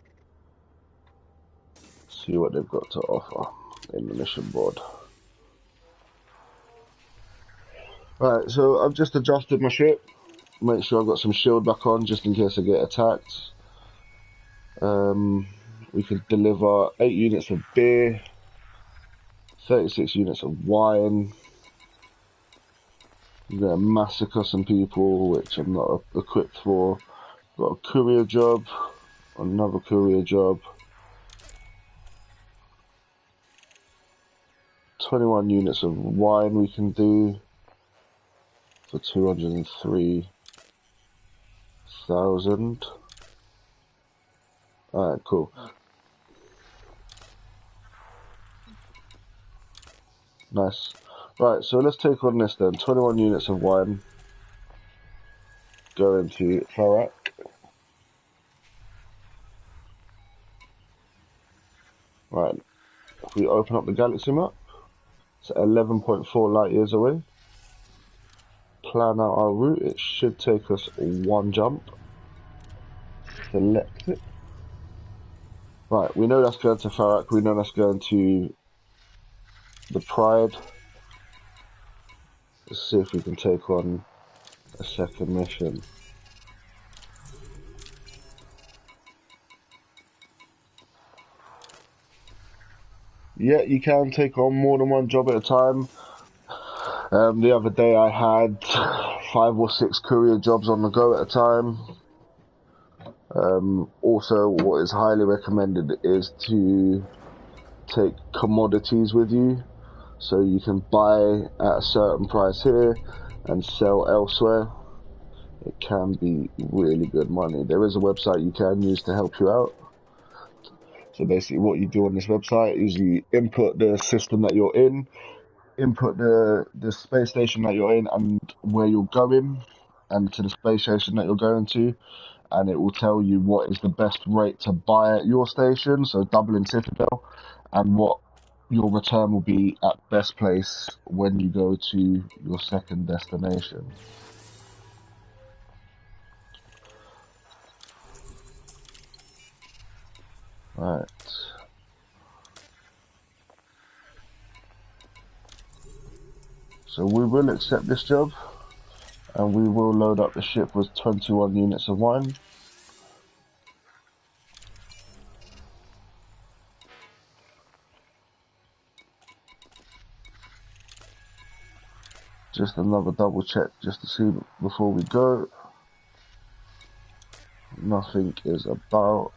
See what they've got to offer in the mission board. Right, so I've just adjusted my ship. Make sure I've got some shield back on just in case I get attacked. We can deliver 8 units of beer, 36 units of wine. We're going to massacre some people, which I'm not equipped for. Got a courier job, another courier job. 21 units of wine we can do for 203,000. Alright, cool. Nice. Right, so let's take on this then. 21 units of wine. Go into Farak. Right, if we open up the galaxy map, it's 11.4 light years away. Plan out our route, it should take us 1 jump. Select it. Right, we know that's going to Farak, we know that's going to the Pride. Let's see if we can take on a second mission. Yeah, you can take on more than 1 job at a time. The other day I had 5 or 6 courier jobs on the go at a time. Also, what is highly recommended is to take commodities with you, so you can buy at a certain price here and sell elsewhere. It can be really good money. There is a website you can use to help you out. So basically what you do on this website is you input the system that you're in, input the space station that you're in and where you're going, and to the space station that you're going to, and it will tell you what is the best rate to buy at your station, so Dublin Citadel, and what your return will be at best place when you go to your second destination. Right. So we will accept this job, and we will load up the ship with 21 units of wine. Just another double check just to see before we go. Nothing is about.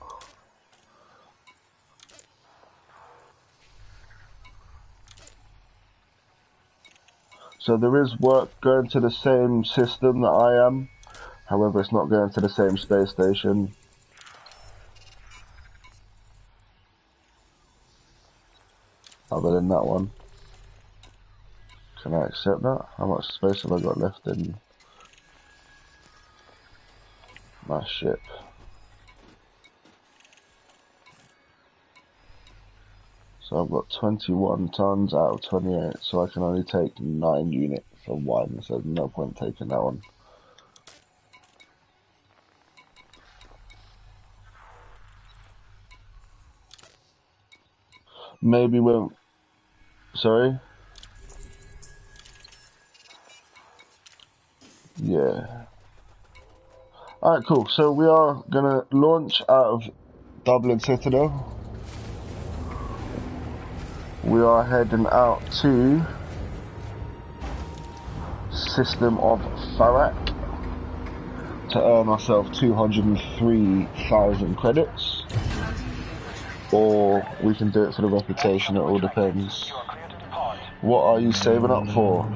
So there is work going to the same system that I am. However, it's not going to the same space station. Other than that one. Can I accept that? How much space have I got left in my ship? So I've got 21 tons out of 28, so I can only take 9 units of wine, so there's no point taking that one. Maybe when... Sorry? Yeah. Alright, cool. So we are gonna launch out of Dublin Citadel. We are heading out to system of Farak to earn ourselves 203,000 credits, or we can do it for the reputation. It all depends. You are clear to depart. What are you saving up for?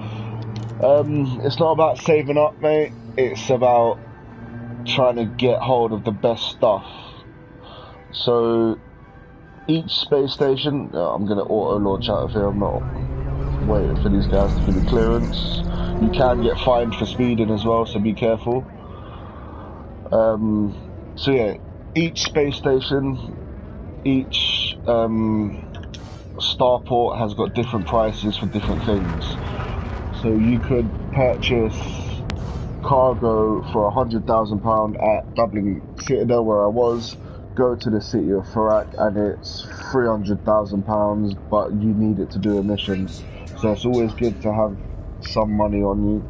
It's not about saving up, mate. It's about trying to get hold of the best stuff. So each space station, I'm gonna auto launch out of here. I'm not waiting for these guys to give me clearance. You can get fined for speeding as well, so be careful. So yeah, each space station, each starport has got different prices for different things. So you could purchase cargo for £100,000 at Dublin Citadel, where I was, go to the city of Farak, and it's £300,000, but you need it to do a mission. So it's always good to have some money on you.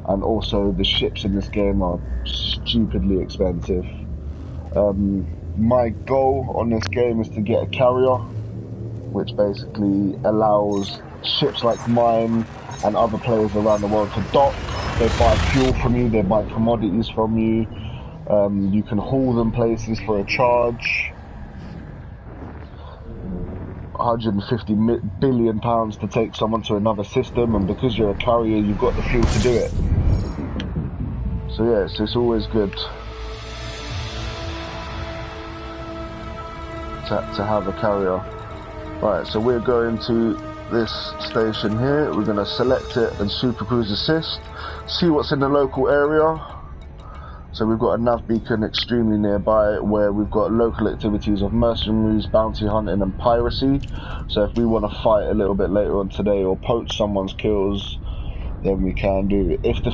And also the ships in this game are stupidly expensive. My goal on this game is to get a carrier, which basically allows ships like mine and other players around the world to dock. They buy fuel from you, they buy commodities from you. You can haul them places for a charge. £150 billion to take someone to another system, and because you're a carrier, you've got the fuel to do it. So yeah, it's always good to have a carrier. Right, so we're going to this station here. We're going to select it and Super Cruise Assist, see what's in the local area. So we've got a nav beacon extremely nearby where we've got local activities of mercenaries, bounty hunting and piracy. So if we want to fight a little bit later on today or poach someone's kills, then we can do it. If the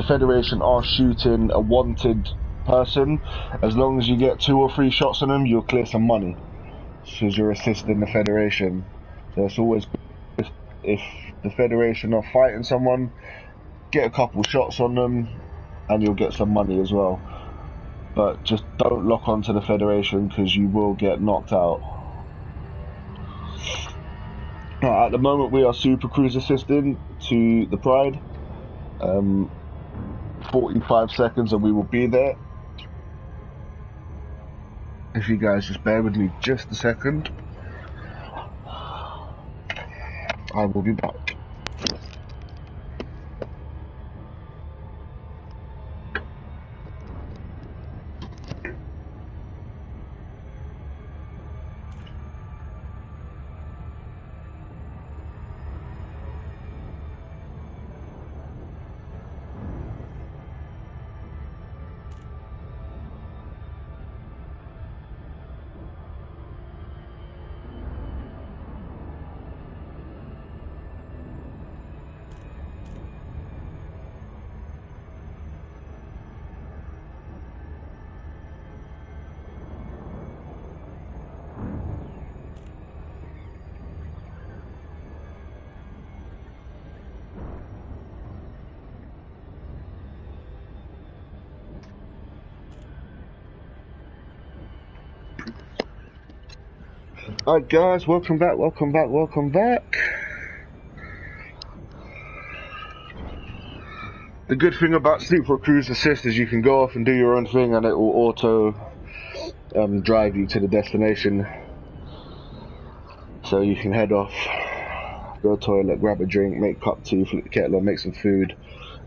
Federation are shooting a wanted person, as long as you get 2 or 3 shots on them, you'll clear some money, because you're assisting the Federation. So it's always good if the Federation are fighting someone, get a couple shots on them and you'll get some money as well. But just don't lock onto the Federation, because you will get knocked out. Now, at the moment we are Super Cruise assisting to the Pride. 45 seconds and we will be there. If you guys just bear with me just a second, I will be back. Alright guys, welcome back. The good thing about Super Cruise Assist is you can go off and do your own thing and it will auto drive you to the destination. So you can head off, go to the toilet, grab a drink, make a cup of tea, flip the kettle on, make some food,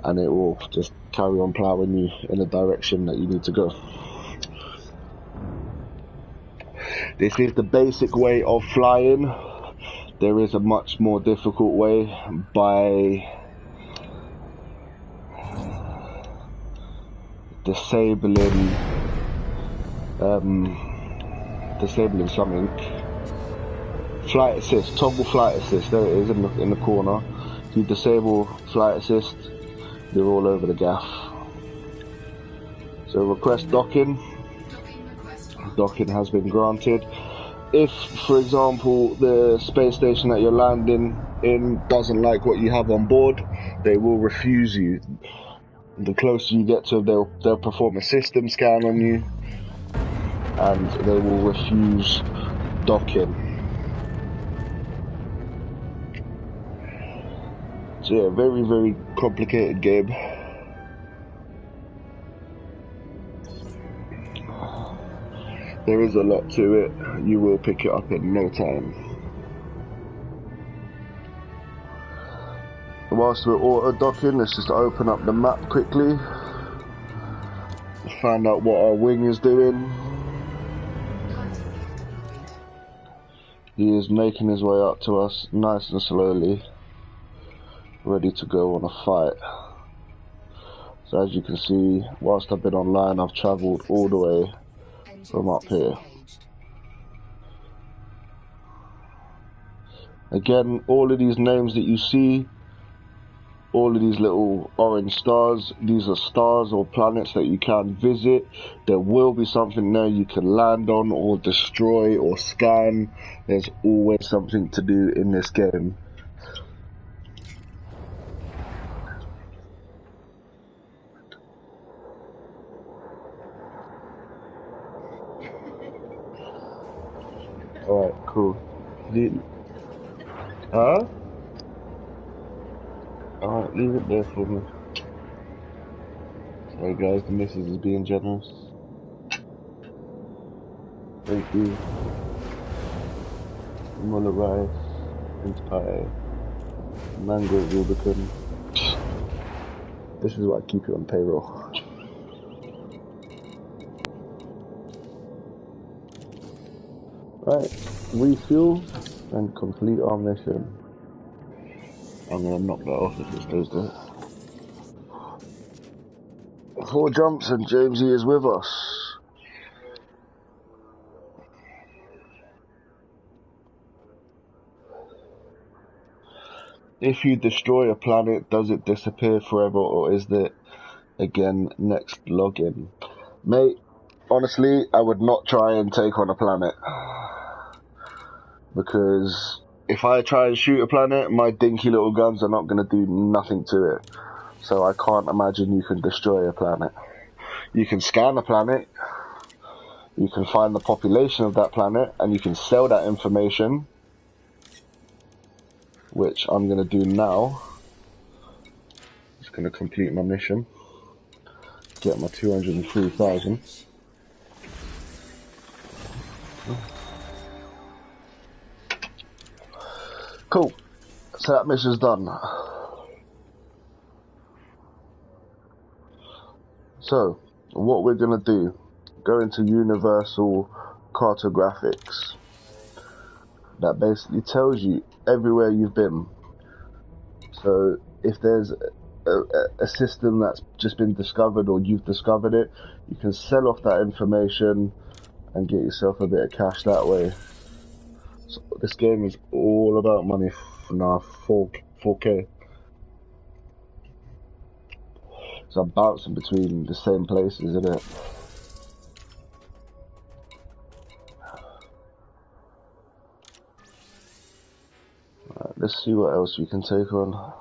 and it will just carry on ploughing you in the direction that you need to go. This is the basic way of flying. There is a much more difficult way by disabling something. Flight assist, toggle flight assist. There it is in the corner. If you disable flight assist, you're all over the gaff. So request docking. Docking has been granted. If, for example, the space station that you're landing in doesn't like what you have on board, they will refuse you. The closer you get to them, they'll perform a system scan on you, and they will refuse docking. So yeah, very, very complicated game. There is a lot to it. You will pick it up in no time. Whilst we're auto-docking, let's just open up the map quickly. Find out what our wing is doing. Landing gear deployed. He is making his way up to us nice and slowly, ready to go on a fight. So as you can see, whilst I've been online, I've travelled all the way from up here. Again, all of these names that you see, all of these little orange stars, these are stars or planets that you can visit. There will be something there you can land on or destroy or scan. There's always something to do in this game. Alright, cool. Huh? Alright, leave it there for me. Sorry guys, the missus is being generous. Thank you. Muller rice, mince pie, mango rubicon. This is why I keep you on payroll. Right, refuel and complete our mission. I'm gonna knock that off if it stays there. 4 jumps and Jamesy is with us. If you destroy a planet, does it disappear forever or is it again next login? Mate, honestly, I would not try and take on a planet. Because if I try and shoot a planet, my dinky little guns are not going to do nothing to it. So I can't imagine you can destroy a planet. You can scan a planet, you can find the population of that planet, and you can sell that information, which I'm going to do now. Just going to complete my mission, get my 203,000. Cool, so that mission's done. So, what we're going to do, go into Universal Cartographics. That basically tells you everywhere you've been. So, if there's a system that's just been discovered or you've discovered it, you can sell off that information and get yourself a bit of cash that way. So this game is all about money now. 4K. So I'm bouncing between the same places, isn't it? Right, let's see what else we can take on.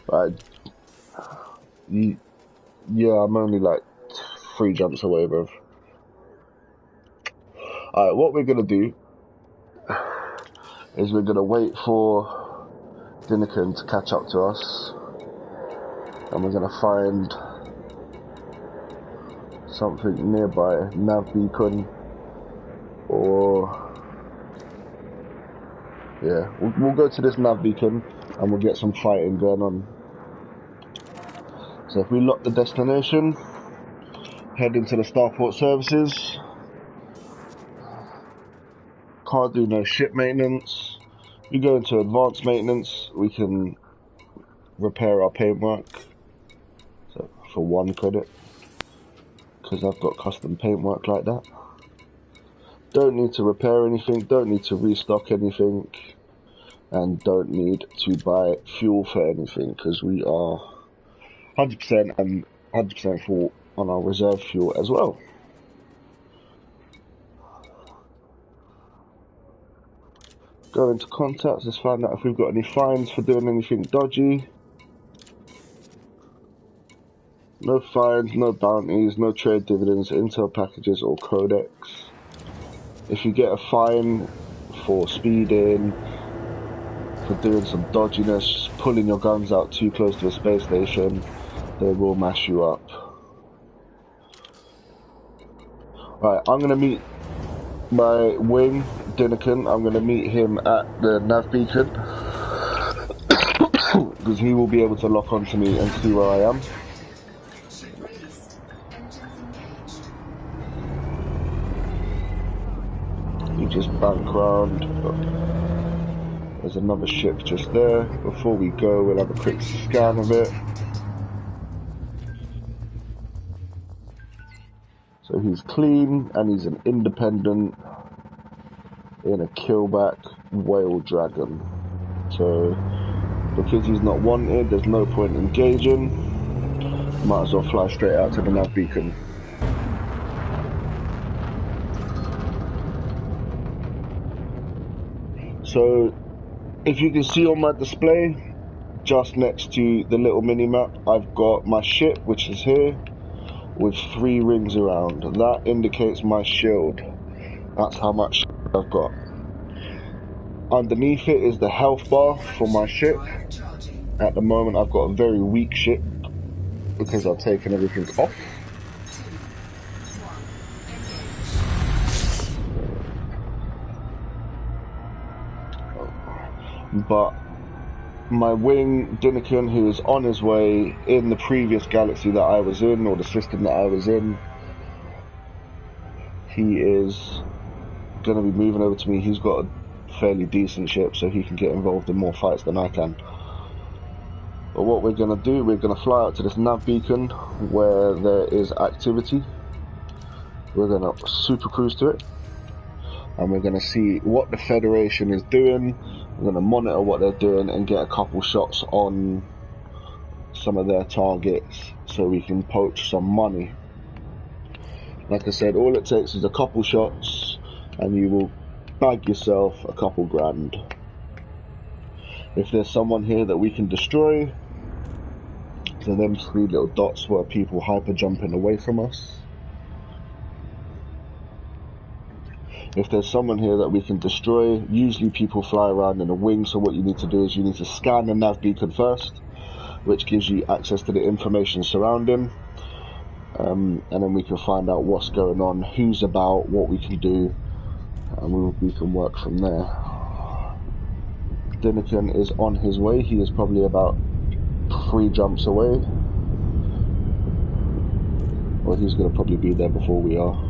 Right. Yeah, I'm only like 3 jumps away, bro. Alright, what we're gonna do is we're gonna wait for dinaken to catch up to us, and we're gonna find something nearby, nav beacon, or yeah, we'll go to this nav beacon and we'll get some fighting going on. So if we lock the destination, head into the starport services. Can't do no ship maintenance. We go into advanced maintenance, we can repair our paintwork, so for 1 credit, because I've got custom paintwork like that. Don't need to repair anything, don't need to restock anything, and don't need to buy fuel for anything, because we are 100% and 100% full on our reserve fuel as well. Go into contacts, let's find out if we've got any fines for doing anything dodgy. No fines, no bounties, no trade dividends, intel packages or codex. If you get a fine for speeding, for doing some dodginess, pulling your guns out too close to a space station. They will mash you up. Right, I'm gonna meet my wing, dinaken. I'm gonna meet him at the nav beacon because he will be able to lock onto me and see where I am. Ship released. Engines engaged. You just bank round. There's another ship just there. Before we go, we'll have a quick scan of it. So he's clean and he's an independent in a killback whale dragon. So because he's not wanted, there's no point engaging. Might as well fly straight out to the nav beacon. So if you can see on my display, just next to the little mini map, I've got my ship, which is here, with 3 rings around. That indicates my shield. That's how much shield I've got. Underneath it is the health bar for my ship. At the moment I've got a very weak ship because I've taken everything off. But my wing, dinaken, who is on his way in the previous galaxy that I was in, or the system that I was in, he is going to be moving over to me. He's got a fairly decent ship, so he can get involved in more fights than I can. But what we're going to do, we're going to fly out to this nav beacon where there is activity. We're going to super cruise to it, and we're going to see what the Federation is doing. We're going to monitor what they're doing and get a couple shots on some of their targets so we can poach some money. Like I said, all it takes is a couple shots and you will bag yourself a couple grand. If there's someone here that we can destroy, so them 3 little dots were people hyper jumping away from us. If there's someone here that we can destroy, usually people fly around in a wing, so what you need to do is you need to scan the nav beacon first, which gives you access to the information surrounding, and then we can find out what's going on, who's about, what we can do, and we can work from there. Dinaken is on his way. He is probably about 3 jumps away. Well, he's going to probably be there before we are.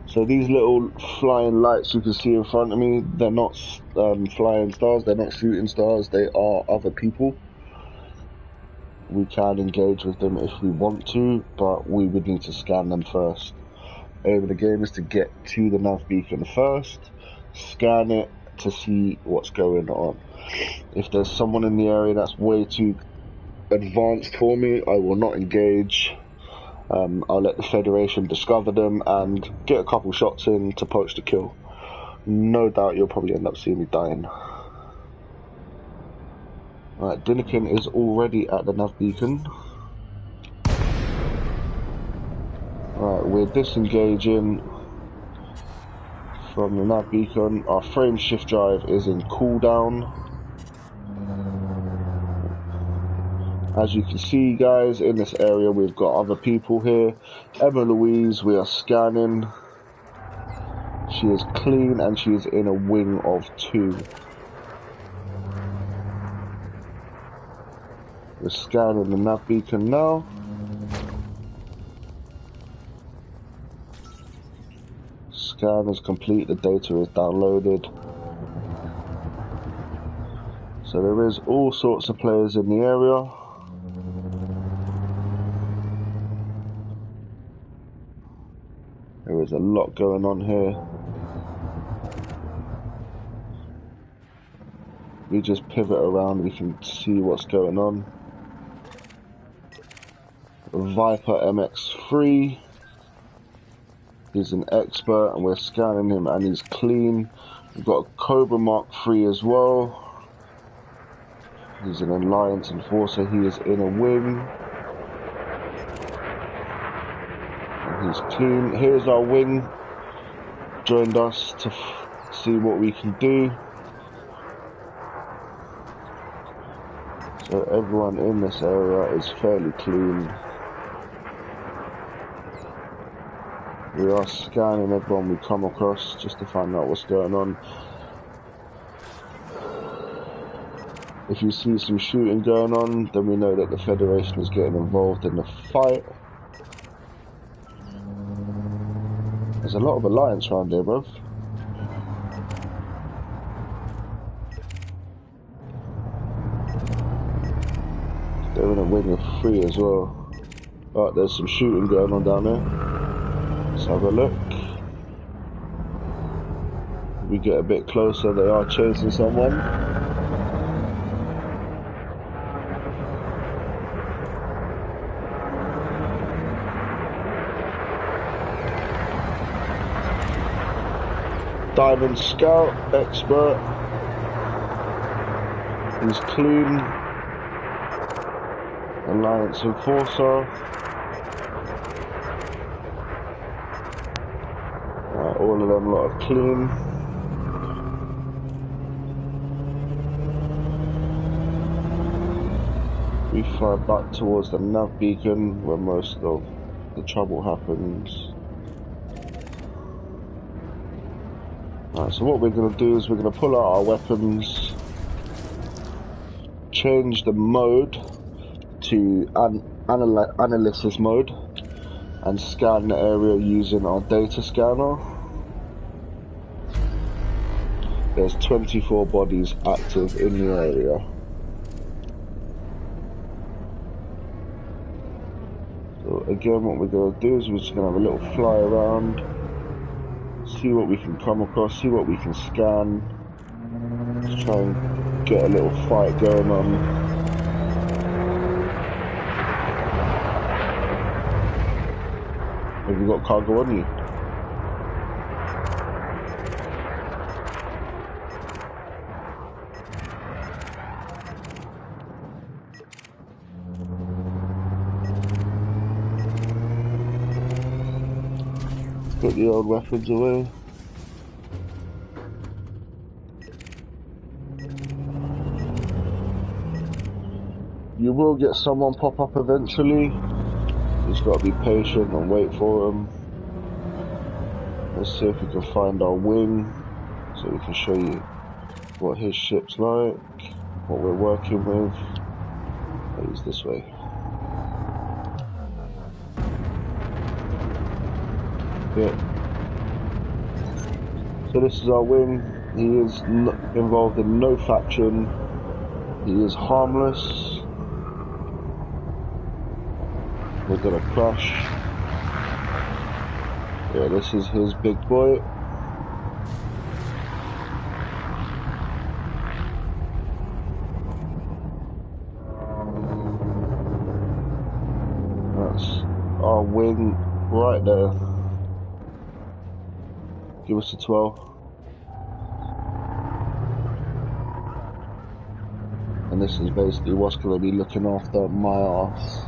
So these little flying lights you can see in front of me, they're not flying stars, they're not shooting stars, they are other people. We can engage with them if we want to, but we would need to scan them first. Aim of the game is to get to the nav beacon first, scan it to see what's going on. If there's someone in the area that's way too advanced for me, I will not engage. I'll let the Federation discover them and get a couple shots in to poach the kill. No doubt you'll probably end up seeing me dying. Right, dinaken is already at the nav beacon. Right, we're disengaging from the nav beacon. Our frame shift drive is in cooldown. As you can see, guys, in this area we've got other people here. Emma Louise, we are scanning. She is clean and she is in a wing of 2. We're scanning the nav beacon now. Scan is complete, the data is downloaded. So there is all sorts of players in the area. There is a lot going on here. We just pivot around, we can see what's going on. Viper MX3. He's an expert and we're scanning him and he's clean. We've got a Cobra Mark III as well. He's an Alliance Enforcer, he is in a wing. And Everything's clean. Here's our wing. Joined us to see what we can do. So everyone in this area is fairly clean. We are scanning everyone we come across just to find out what's going on. If you see some shooting going on, then we know that the Federation is getting involved in the fight. There's a lot of alliance around here, bruv. They're in a wing of 3 as well. Oh, there's some shooting going on down there. Let's have a look. We get a bit closer, they are chasing someone. Diamond Scout, expert. He's clean. Alliance Enforcer. Right, all of them lot are clean. We fly back towards the nav beacon where most of the trouble happens. Right, so what we're going to do is we're going to pull out our weapons, change the mode to analysis mode, and scan the area using our data scanner. There's 24 bodies active in the area. So again, what we're going to do is we're just going to have a little fly around, see what we can come across, see what we can scan, just try and get a little fight going on. Have you got cargo on you? Put the old weapons away. You will get someone pop up eventually. You just gotta be patient and wait for them. Let's see if we can find our wing so we can show you what his ship's like, what we're working with. He's this way. Yeah. So this is our wing. He is involved in no faction. He is harmless. We're gonna crash. Yeah, this is his big boy. That's our wing right there. Give us a 12. And this is basically what's going to be looking after my ass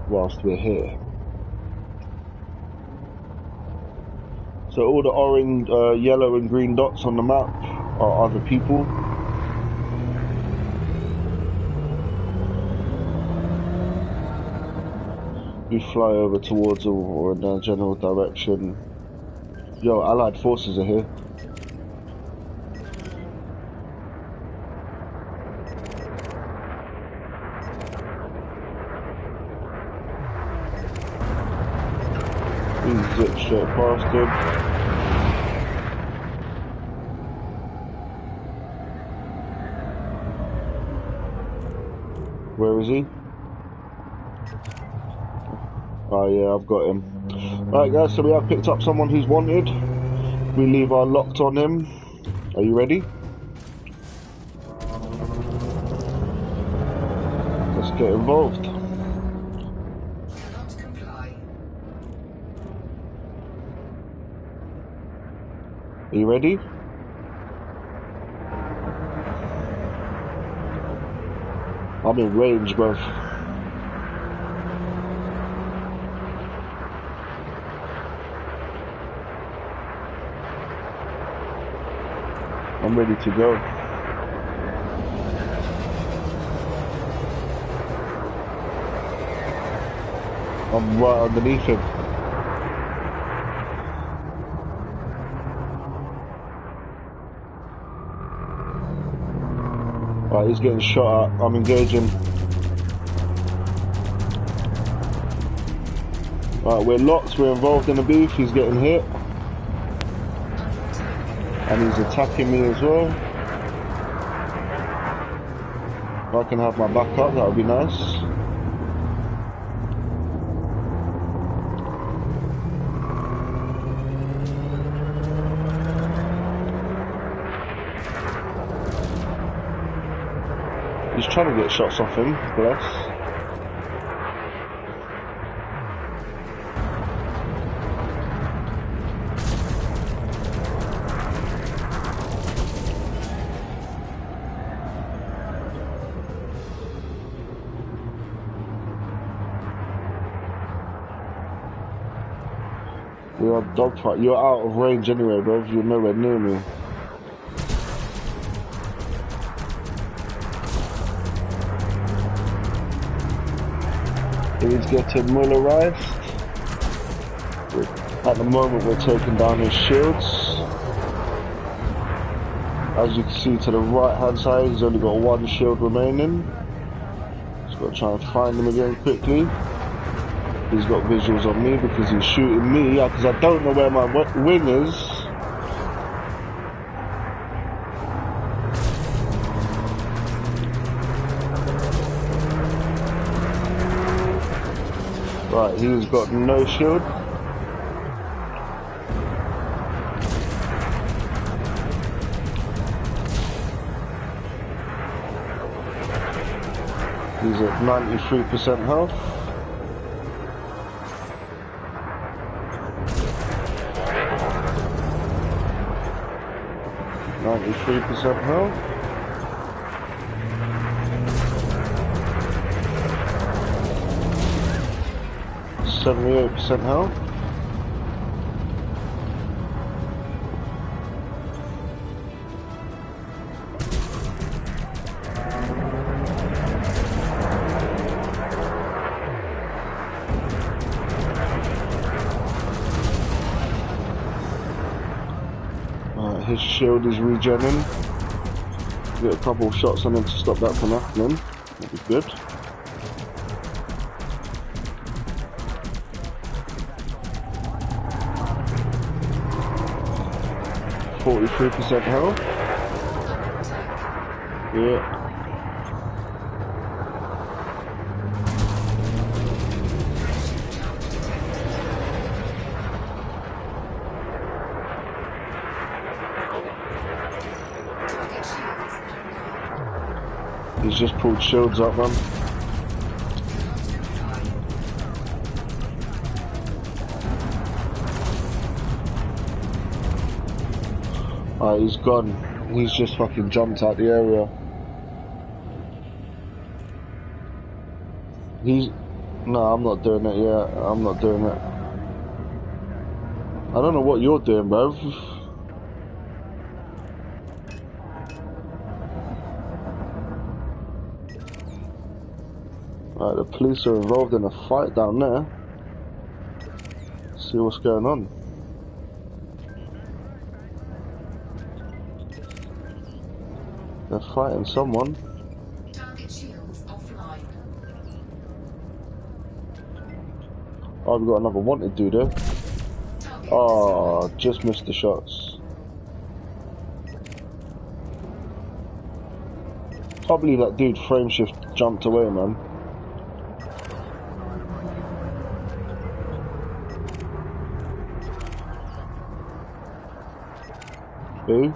whilst we're here. So all the orange, yellow and green dots on the map are other people. We fly over towards them or in a general direction. Yo, Allied forces are here. We zip straight past him. Where is he? Oh yeah, I've got him. Right guys, so we have picked up someone who's wanted. We leave our locked on him. Are you ready? Let's get involved. Cannot comply. Are you ready? I'm in range, bruv. I'm ready to go. I'm right underneath him. Right, he's getting shot at. I'm engaging. Right, we're locked. We're involved in a beef. He's getting hit. And he's attacking me as well. If I can have my back up, that would be nice. He's trying to get shots off him, bless. We are dogfight. You're out of range anyway, bro. You're nowhere near me. He's getting Mullerized. At the moment, we're taking down his shields. As you can see to the right hand side, he's only got one shield remaining. Just got to try and find him again quickly. He's got visuals on me because he's shooting me, because I don't know where my wing is. Right, he's got no shield. He's at 93% health. .93% health. 78% health. His shield is regenning. Get a couple of shots on him to stop that from happening. That'd be good. .43% health. Yeah. He's just pulled shields up, man. Alright, he's gone. He's just fucking jumped out the area. No, I'm not doing it yet. I'm not doing it. I don't know what you're doing, bruv. Right, the police are involved in a fight down there. See what's going on. They're fighting someone. Target shields offline. Oh, we've got another wanted dude there. Oh, just missed the shots. Can't believe that dude frame shift jumped away, man. Who?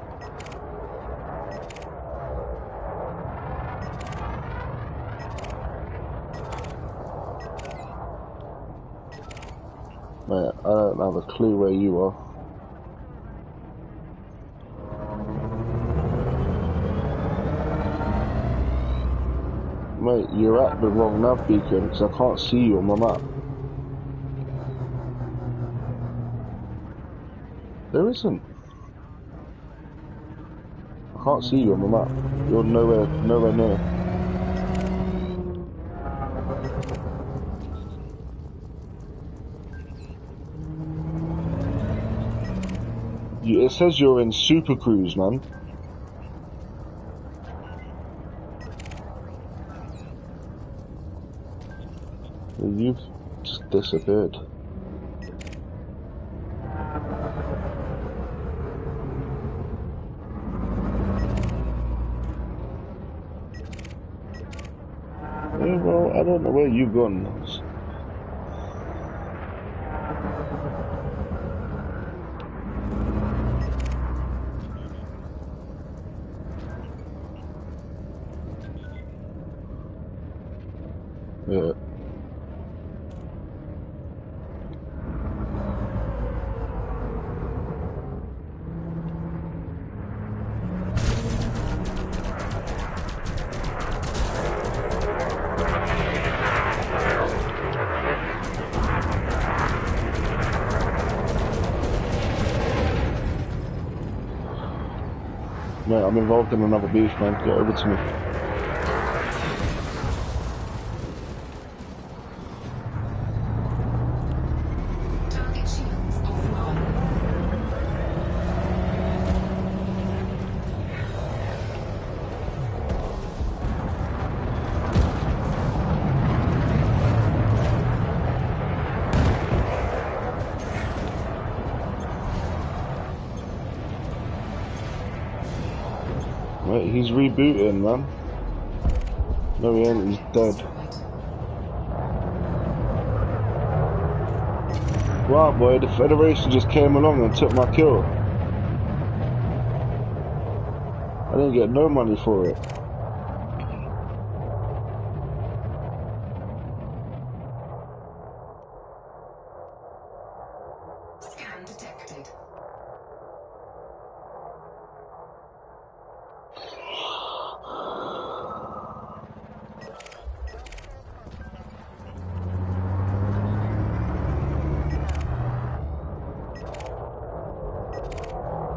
Mate, I don't have a clue where you are. Mate, you're at the wrong nav beacon because I can't see you on my map. There isn't. Can't see you on the map. You're nowhere near. It says you're in Super Cruise, man. You've just disappeared. Yeah, well, I don't know where you've gone. Yeah. Mate, I'm involved in another beef, man. Get over to me. Target shields offline. Mate, he's rebooting, man. No, he ain't. He's dead. Wow, boy, the Federation just came along and took my kill. I didn't get no money for it. Scan detected.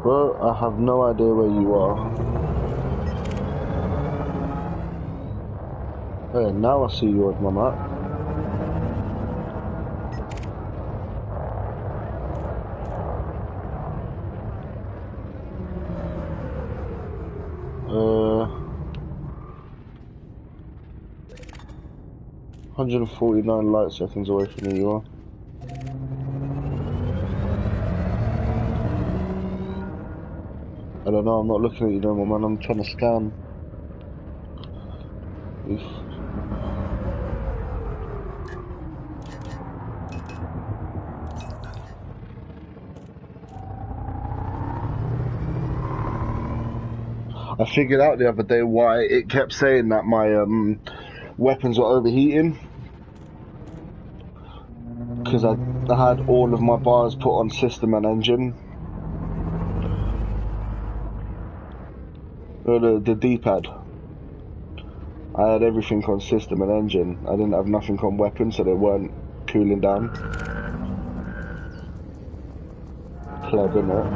Bro, I have no idea where you are. Hey, now I see you on my map. 149 light seconds away from where you are. I don't know, I'm not looking at you no more, man. I'm trying to scan. Oof. I figured out the other day why it kept saying that my weapons were overheating. Because I had all of my bars put on system and engine. The D-pad. I had everything on system and engine. I didn't have nothing on weapons, so they weren't cooling down. Clever, innit?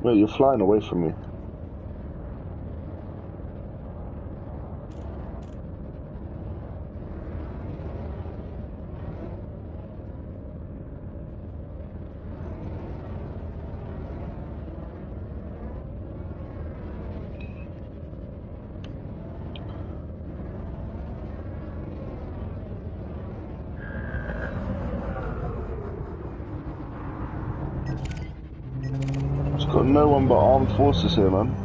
Wait, you're flying away from me. It's got no one but armed forces here, man.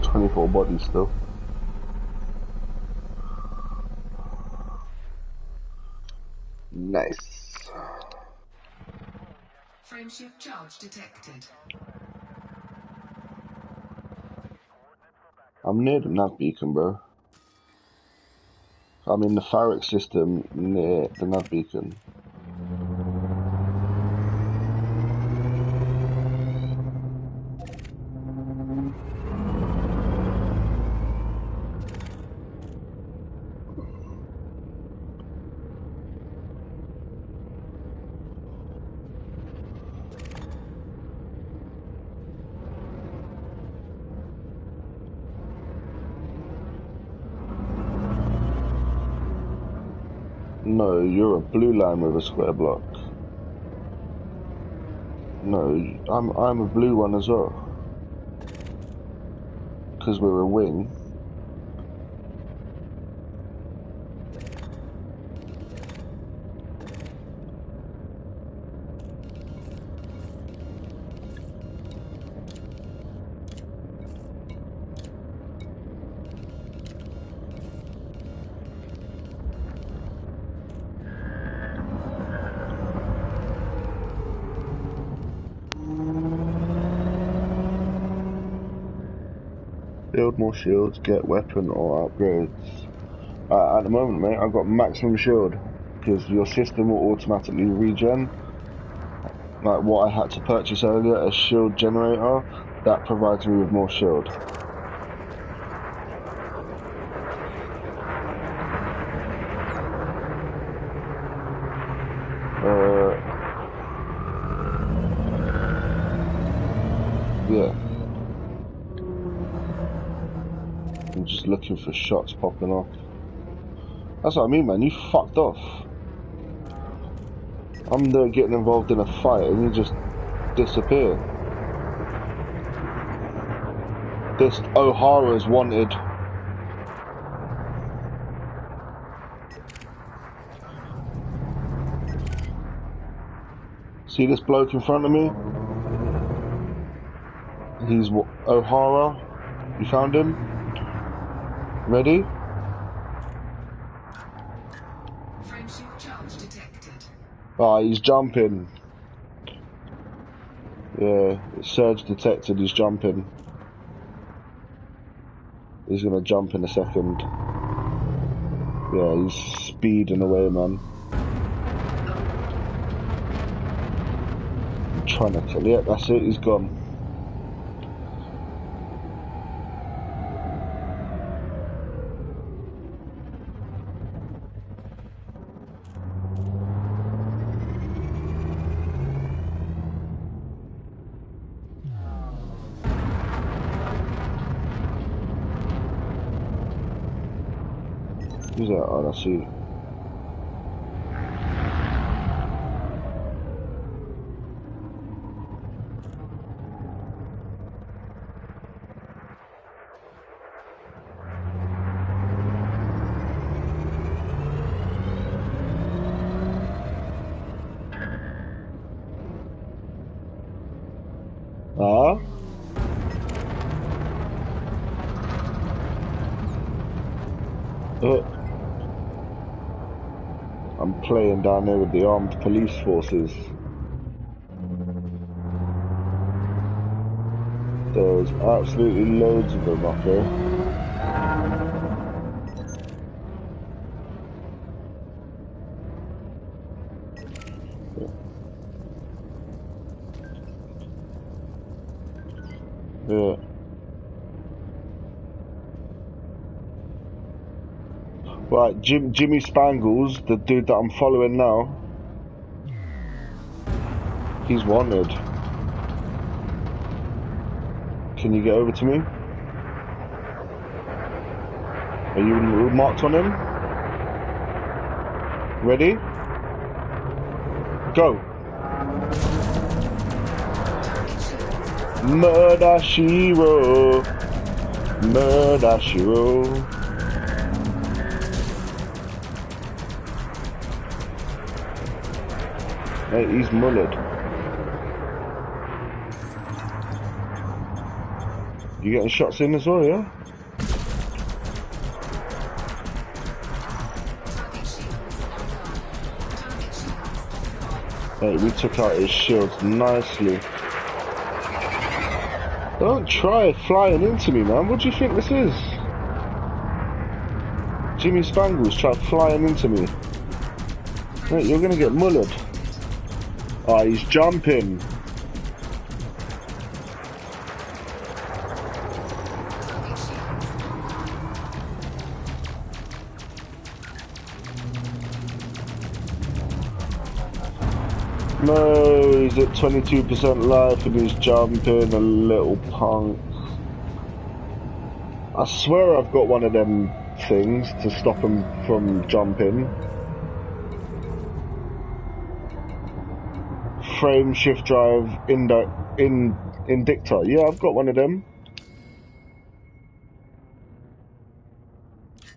.24 bodies still. Nice. Frameshift charge detected. I'm near the nav beacon, bro. I'm in the Farrick system near the nav beacon. No, you're a blue line with a square block. No, I'm a blue one as well. Because we're a wing. Build more shields, get weapon or upgrades. At the moment, mate, I've got maximum shield. Because your system will automatically regen. Like what I had to purchase earlier, a shield generator, that provides me with more shield. Yeah. I'm just looking for shots popping off. That's what I mean, man. You fucked off. I'm there getting involved in a fight and you just disappear. This O'Hara's wanted. See this bloke in front of me? He's O'Hara. You found him? Ready? Friendship charge detected. Ah, he's jumping. Yeah, surge detected, he's jumping. He's gonna jump in a second. Yeah, he's speeding away, man. I'm trying to kill. Yeah, that's it, he's gone. Who's that? Oh, that's you. Ah? I'm playing down there with the armed police forces. There's absolutely loads of them up there. Yeah. Right, Jimmy Spangles, the dude that I'm following now, he's wanted. Can you get over to me? Are you marked on him? Ready? Go. Murder she wrote. Murder she wrote. Mate, he's mullered. You getting shots in as well, yeah? Mate, we took out his shields nicely. Don't try flying into me, man. What do you think this is? Jimmy Spangles tried flying into me. Mate, you're gonna get mullered. Oh, he's jumping. No, he's at 22% life and he's jumping, a little punk. I swear I've got one of them things to stop him from jumping. Frame shift drive indictor. Yeah, I've got one of them.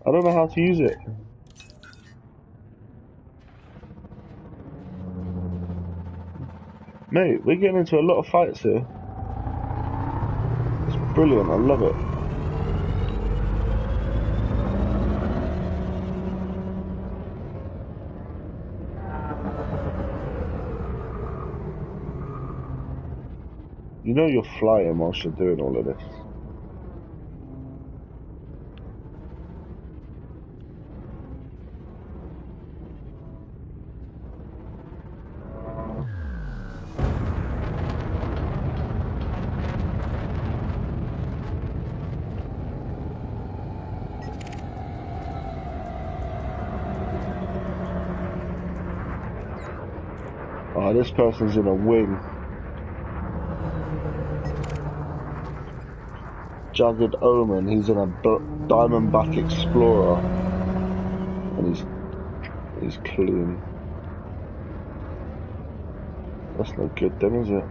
I don't know how to use it. Mate, we're getting into a lot of fights here. It's brilliant, I love it. You know you're flying whilst you're doing all of this. Oh, this person's in a wing. Jagged Omen, he's in a Diamondback Explorer. And he's clean. That's no good then, is it?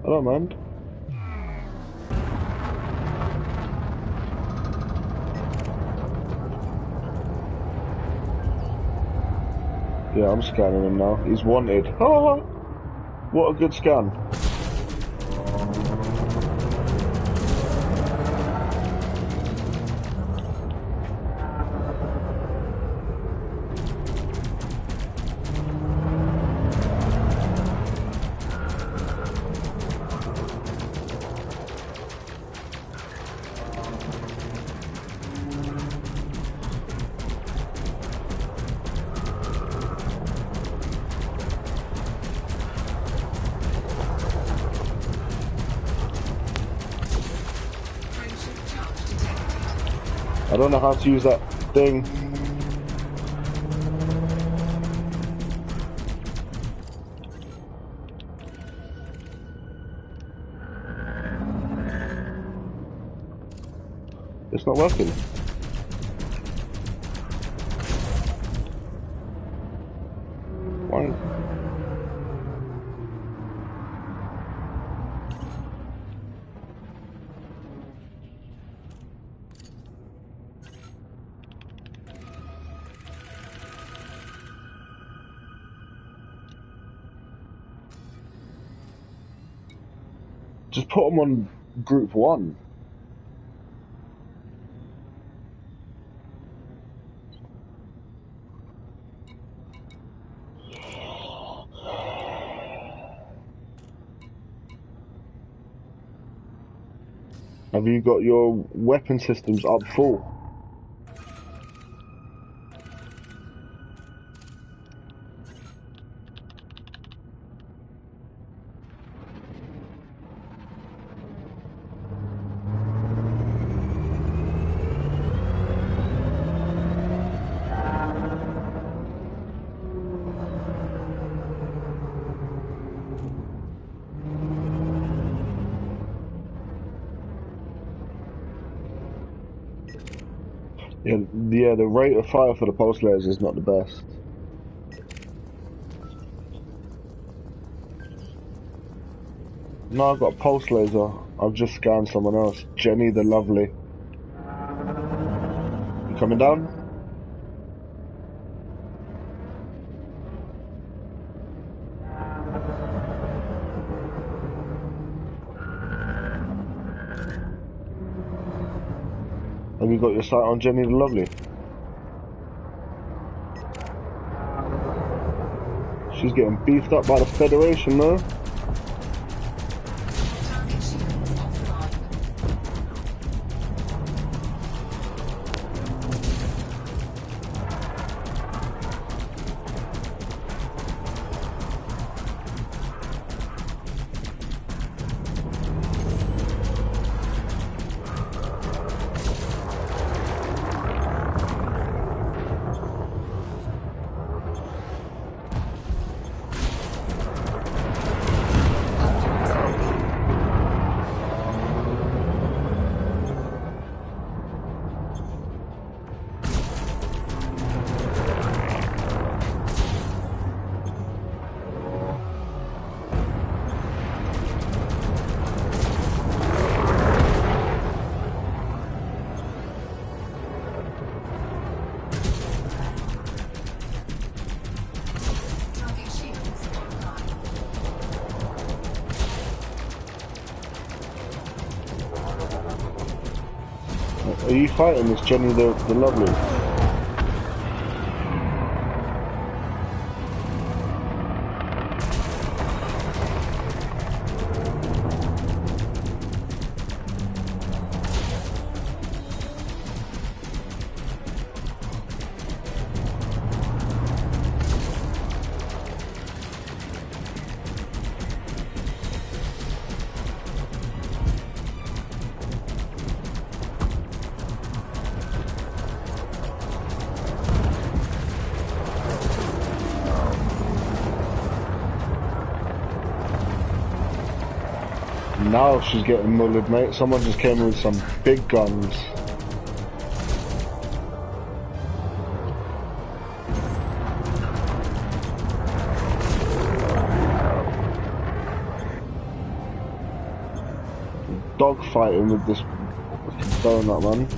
I don't mind. Yeah, I'm scanning him now. He's wanted. Oh, what a good scan. I don't know how to use that thing. It's not working. Why? Just put them on group 1. Have you got your weapon systems up full? Yeah, the rate of fire for the pulse lasers is not the best. No, I've got a pulse laser. I've just scanned someone else. Jenny the Lovely. You coming down? Have you got your sight on Jenny the Lovely? She's getting beefed up by the Federation, though. Target shields Are you fighting this Jenny the Lovely? Now she's getting mullered, mate. Someone just came with some big guns. Dog fighting with this donut, man.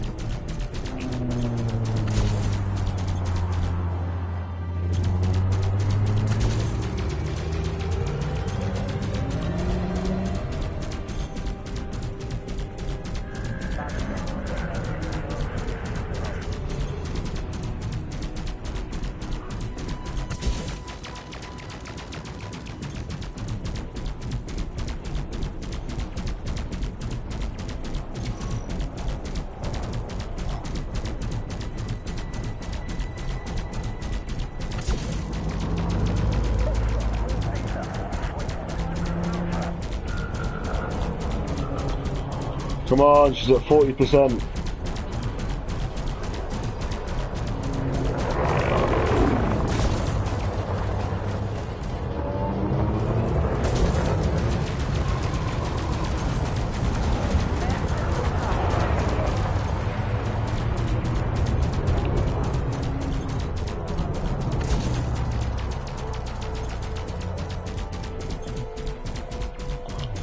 Come on, she's at 40%.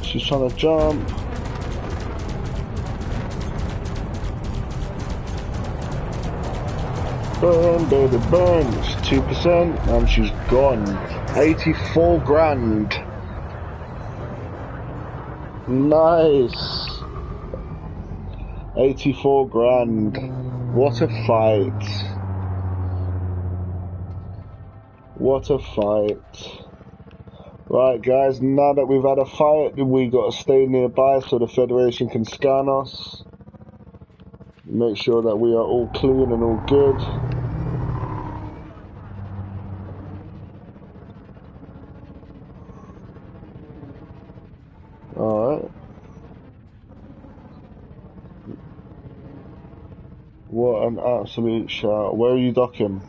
She's trying to jump. Burn, baby, burn. It's 2%, and she's gone. 84 grand. Nice. 84 grand. What a fight. What a fight. Right, guys, now that we've had a fight, we got to stay nearby so the Federation can scan us. Make sure that we are all clean and all good. Alright. What an absolute shout. Where are you docking?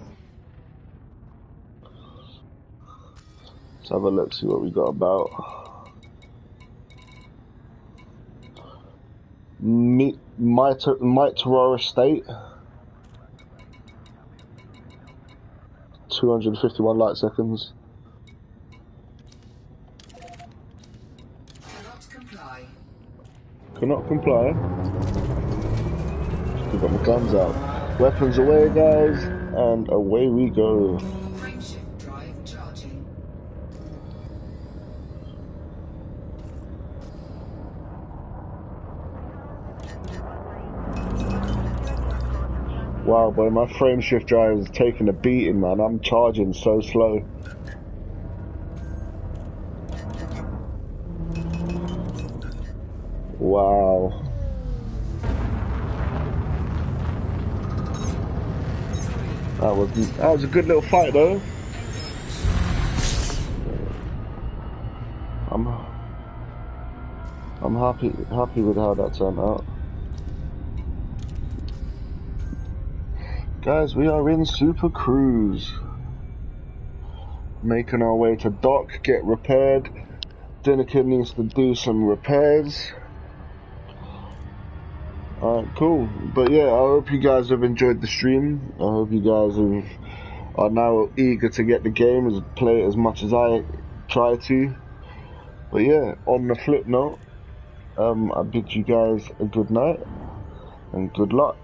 Let's have a look, see what we got about. Might Terror Estate. 251 light seconds. Cannot comply. Cannot comply. Still got my guns out. Weapons away, guys, and away we go. Frameshift drive charging. Wow, boy, my frameshift drive is taking a beating, man. I'm charging so slow. Wow. That was a good little fight, though. I'm happy with how that turned out. Guys, we are in Super Cruise. Making our way to dock, get repaired. Dinaken needs to do some repairs. Alright, cool. But yeah, I hope you guys have enjoyed the stream. I hope you guys are now eager to get the game, play it as much as I try to. But yeah, on the flip note, I bid you guys a good night and good luck.